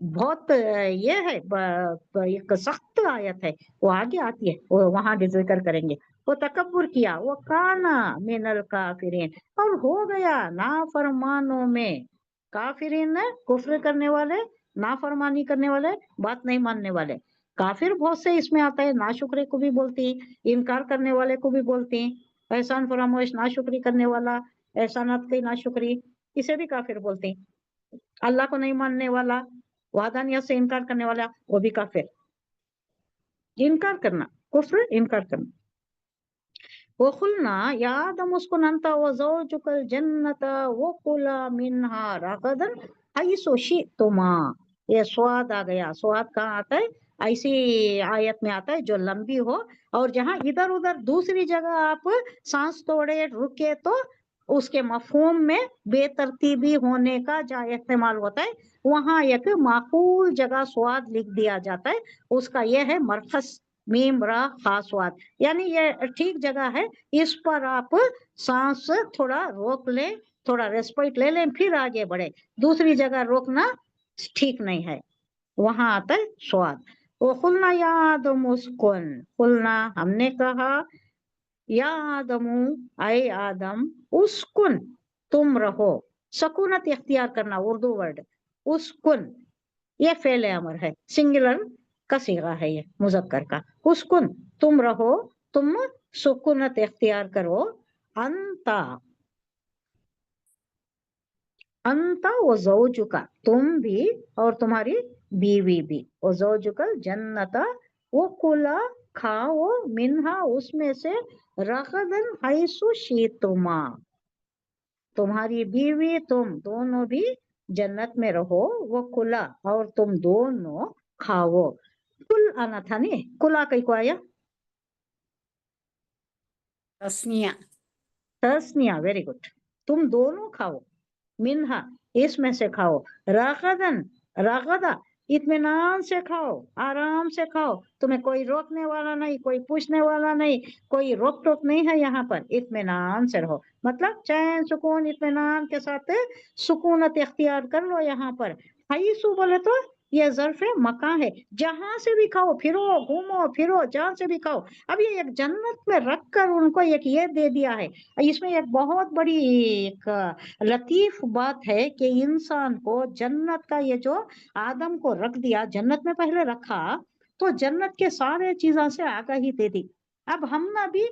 बहुत ये है, एक सख्त आयत है, वो आगे आती है, वो वहां जिक्र करेंगे। वो तकब्बुर किया, वो काना मिनल काफिरीन, और हो गया नाफरमानों में। काफिरीन है कुफ्र करने वाले, नाफरमानी करने वाले, बात नहीं मानने वाले। काफिर बहुत से इसमें आता है, नाशुक्रे को भी बोलती, इनकार करने वाले को भी बोलती, एहसान फरामोश, नाशुक्री करने वाला, एहसानात की नाशुक्री, इसे भी काफिर बोलती। अल्लाह को नहीं मानने वाला, वादानियत से इनकार करने वाला, वो भी काफिर। इनकार करना, कुफ्र, इनकार करना। वकुलना या आदम उस्कुन अंता व ज़ौजुकल जन्नत व कुला मिन्हा रगदन हैसु शि'तुमा। ये स्वाद आ गया। स्वाद कहाँ आता है? ऐसी आयत में आता है जो लंबी हो, और जहां इधर उधर दूसरी जगह आप सांस तोड़े रुके तो उसके मफहूम में बेतरतीबी होने का जहाँ इस्तेमाल होता है, वहां एक माकूल जगह स्वाद लिख दिया जाता है। उसका यह है मरकस, मीम रा खा स्वाद, यानी ये ठीक जगह है, इस पर आप सांस थोड़ा रोक लें, थोड़ा रेस्पिरेट ले लें, फिर आगे बढ़े। दूसरी जगह रोकना ठीक नहीं है, वहां आता है स्वाद। वो खुलना या आदम उस्कुन, खुलना हमने कहा, या आदमू आए आदम, उस्कुन तुम रहो, सकूनत इख्तियार करना, उर्दू वर्ड उस्कुन, ये फेल अमर है, सिंगुलर का सीगा है, ये मुजक्कर का। उस्कुन तुम रहो, तुम सुकूनत इख्तियार करो। अंता, अंता वो ज़ौजुका, तुम भी और तुम्हारी बीवी भी, वो ज़ौजुकल जन्नता, वो कुला खाओ, मिन्हा उसमें से, रगदन हैसु शीतुमा, तुम्हारी बीवी तुम दोनों भी जन्नत में रहो, वो कुला और तुम दोनों खाओ। कुल आना था नहीं, कुला कहीं को आया तस्निया, तस्निया, वेरी गुड। तुम दोनों खाओ, मिन्हा इसमें से खाओ, रागदन रागदा इत्मीनान से खाओ, आराम से खाओ, तुम्हें कोई रोकने वाला नहीं, कोई पूछने वाला नहीं, कोई रोक टोक नहीं है यहाँ पर, इत्मीनान से रहो, मतलब चैन सुकून इत्मीनान के साथ सुकूनत इख्तियार कर लो। यहाँ पर हैसु बोले तो ये ज़र्फ़ मकान है, जहां से भी खाओ, फिरो घूमो फिरो, जहां से भी खाओ। अब ये एक जन्नत में रखकर उनको एक ये दे दिया है। इसमें एक बहुत बड़ी एक लतीफ बात है कि इंसान को जन्नत का ये जो आदम को रख दिया, जन्नत में पहले रखा, तो जन्नत के सारे चीजों से आगाही दे दी। अब हम ना भी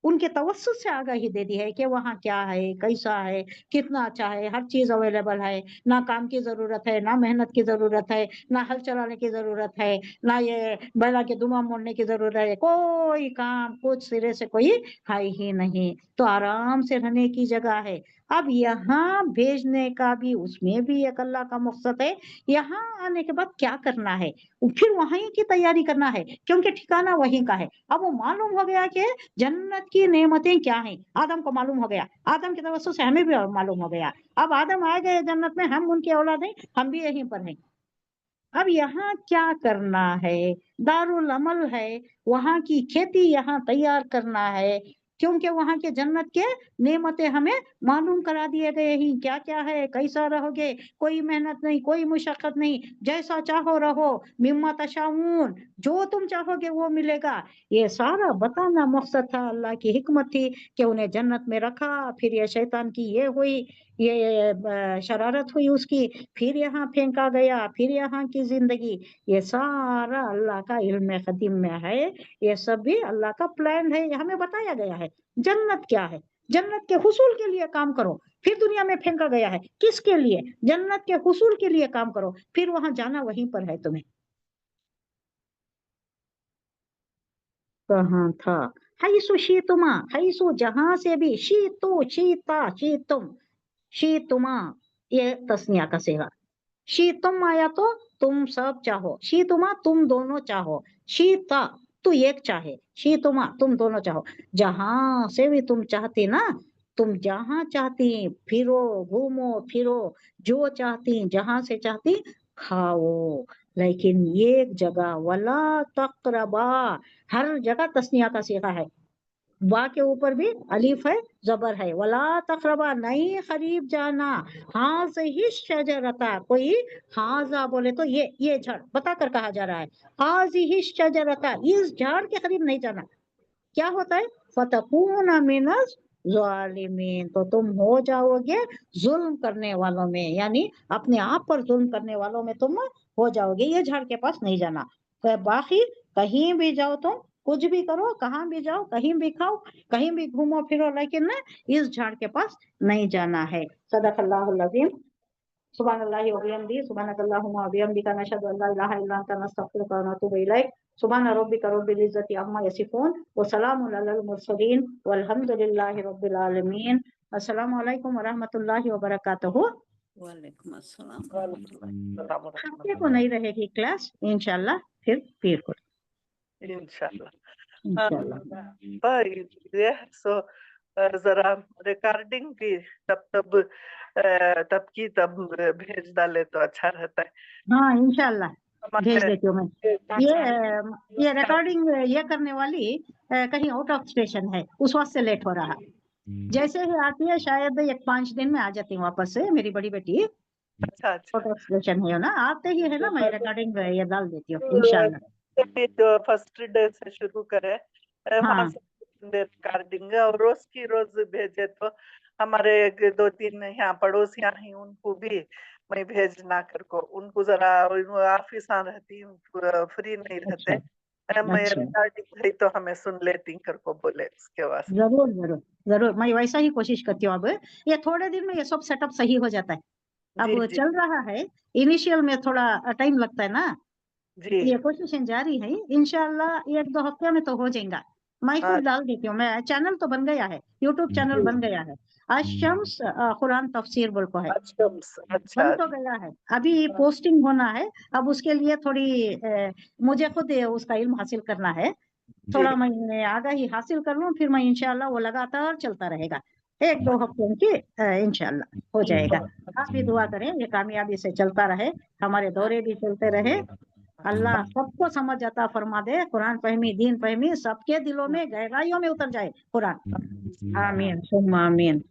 उनके तवस्सुत से आगाही दे दी है कि वहाँ क्या है, कैसा है, कितना अच्छा है, हर चीज अवेलेबल है, ना काम की जरूरत है, ना मेहनत की जरूरत है, ना हल चलाने की जरूरत है, ना ये बैला के दुमा मोड़ने की जरूरत है, कोई काम कुछ सिरे से कोई है ही नहीं, तो आराम से रहने की जगह है। अब यहाँ भेजने का भी उसमें भी एक अल्लाह का मकसद है। यहाँ आने के बाद क्या करना है, फिर वहीं की तैयारी करना है, क्योंकि ठिकाना वहीं का है। अब वो मालूम हो गया कि जन्नत की नेमतें क्या हैं, आदम को मालूम हो गया, आदम की तवज्जो से हमें भी मालूम हो गया। अब आदम आ गए जन्नत में, हम उनकी औलाद हैं, हम भी यहीं पर हैं। अब यहाँ क्या करना है, दारुल अमल है, वहाँ की खेती यहाँ तैयार करना है, क्योंकि वहाँ के जन्नत के नेमतें हमें मालूम करा दिए गए हैं क्या क्या है, कैसा रहोगे, कोई मेहनत नहीं, कोई मुशक्कत नहीं, जैसा चाहो रहो, मिम्मा तशाऊन, जो तुम चाहोगे वो मिलेगा। ये सारा बताना मकसद था, अल्लाह की हिकमत थी कि उन्हें जन्नत में रखा, फिर ये शैतान की ये हुई, ये शरारत हुई उसकी, फिर यहाँ फेंका गया, फिर यहाँ की जिंदगी, ये सारा अल्लाह का इल्म कदीम में है, ये सब भी अल्लाह का प्लान है, हमें बताया गया है। जन्नत क्या है, जन्नत के हुसूल के लिए काम करो, फिर दुनिया में फेंका गया है, किसके लिए, जन्नत के हुसूल के लिए काम करो, फिर वहां जाना वहीं पर है तुम्हें। कहाँ था, हैसु शीतुमा, हैसु जहां से भी, शीतु शीता शीतुम, शीतुमा ये तस्निया का सेगा, शीतुम आया तो तुम सब चाहो, शीतुमा तुम दोनों चाहो, शीता तू एक चाहे, शीतुमा तुम दोनों चाहो, जहां से भी तुम चाहती ना, तुम जहां चाहती फिरो, घूमो फिरो, जो चाहती जहां से चाहती खाओ, लेकिन एक जगह वला तकरबा, हर जगह तस्निया का सीगा है, बा के ऊपर भी अलीफ है, जबर है, वला तकरबा नहीं करीब जाना, हाज ही शजरता, कोई हाजा बोले तो ये झाड़ बताकर कहा जा रहा है, हाज ही शजरता, इस झाड़ के करीब नहीं जाना, क्या होता है, फतकून मिनज जालिमीन, तो तुम हो जाओगे जुल्म करने वालों में, यानी अपने आप पर जुल्म करने वालों में तुम हो जाओगे, ये झाड़ के पास नहीं जाना। तो बाकी कहीं भी जाओ तुम, कुछ भी करो, कहाँ भी जाओ, कहीं भी खाओ, कहीं भी घूमो फिरो, लेकिन ना इस झाड़ के पास नहीं जाना है। सदक़ल्लाहुल अज़ीम। सुब्हानल्लाहि व बिहम्दिही, सुब्हानकल्लाहुम्मा व बिहम्दिका, नशहदु अन ला इलाहा इल्ला अंता, नस्तगफिरुका व नतूबु इलैक। सुब्हान रब्बिका रब्बिल इज्जति अम्मा यसिफून व सलामुन अलल मुरसलीन वल्हम्दुलिल्लाहि रब्बिल आलमीन। अस्सलामु अलैकुम व रहमतुल्लाहि व बरकातुहू। वालेकुम अस्सलाम। हफ्ते को नहीं रहेगी क्लास इंशाल्लाह, फिर को इंशाल्लाह। इंशाल्लाह। सो जरा रिकॉर्डिंग भी तब की तब भेज डाले तो अच्छा रहता है। हाँ इंशाल्लाह भेज देती हूँ मैं। ये ये रिकॉर्डिंग ये करने वाली कहीं आउट ऑफ स्टेशन है, उस वक्त से लेट हो रहा। जैसे ही आती है शायद 1-5 दिन में आ जाती है वापस से, मेरी बड़ी बेटी अच्छा आउट ऑफ स्टेशन है ना, आते ही है ना, मैं रिकॉर्डिंग ये डाल देती हूँ इंशाल्लाह। तो फर्स्ट डे से शुरू करे, वहाँ हाँ से रिकॉर्डिंग और रोज की रोज भेजे तो हमारे 2-3 यहाँ पड़ोसियां हैं, उनको भी मैं भेजना कर को, उनको जरा ऑफिस आ रहती, फ्री नहीं रहते, मैं अच्छा रिकॉर्डिंग है तो हमें सुन लेती कर को बोले उसके वास्ते। जरूर जरूर जरूर, मैं वैसा ही कोशिश करती हूँ। अब ये थोड़े दिन में ये सब सेटअप सही हो जाता है, जी अब जी चल रहा है, इनिशियल में थोड़ा टाइम लगता है ना, जी। ये कोशिशें जारी है, इंशाल्लाह 1-2 हफ्ते में तो हो जाएगा। मैं खुद डाल देती हूँ, मैं चैनल तो बन गया है, यूट्यूब चैनल बन गया है, अशम्स कुरान तफसीर बोल को है, अच्छा बन तो गया है, अभी पोस्टिंग होना है। अब उसके लिए थोड़ी मुझे खुद उसका इल्म हासिल करना है, थोड़ा मैं आगाही हासिल कर लूं, फिर मैं इंशाल्लाह वो लगातार चलता रहेगा, 1-2 हफ्ते की इंशाल्लाह हो जाएगा। आप भी दुआ करें ये कामयाबी से चलता रहे, हमारे दौरे भी चलते रहे, अल्लाह सबको समझ अता फरमा दे, कुरान फहमी दीन फहमी सबके दिलों में गहराइयों में उतर जाए कुरान। आमीन सुम्मा आमीन।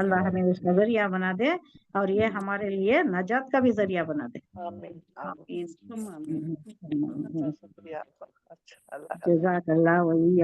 अल्लाह हमें उसका जरिया बना दे और ये हमारे लिए नजात का भी जरिया बना दे। आमीन आमीन। आमीन। शुक्रिया। अच्छा अल्लाह। जज़ाकल्लाह वली।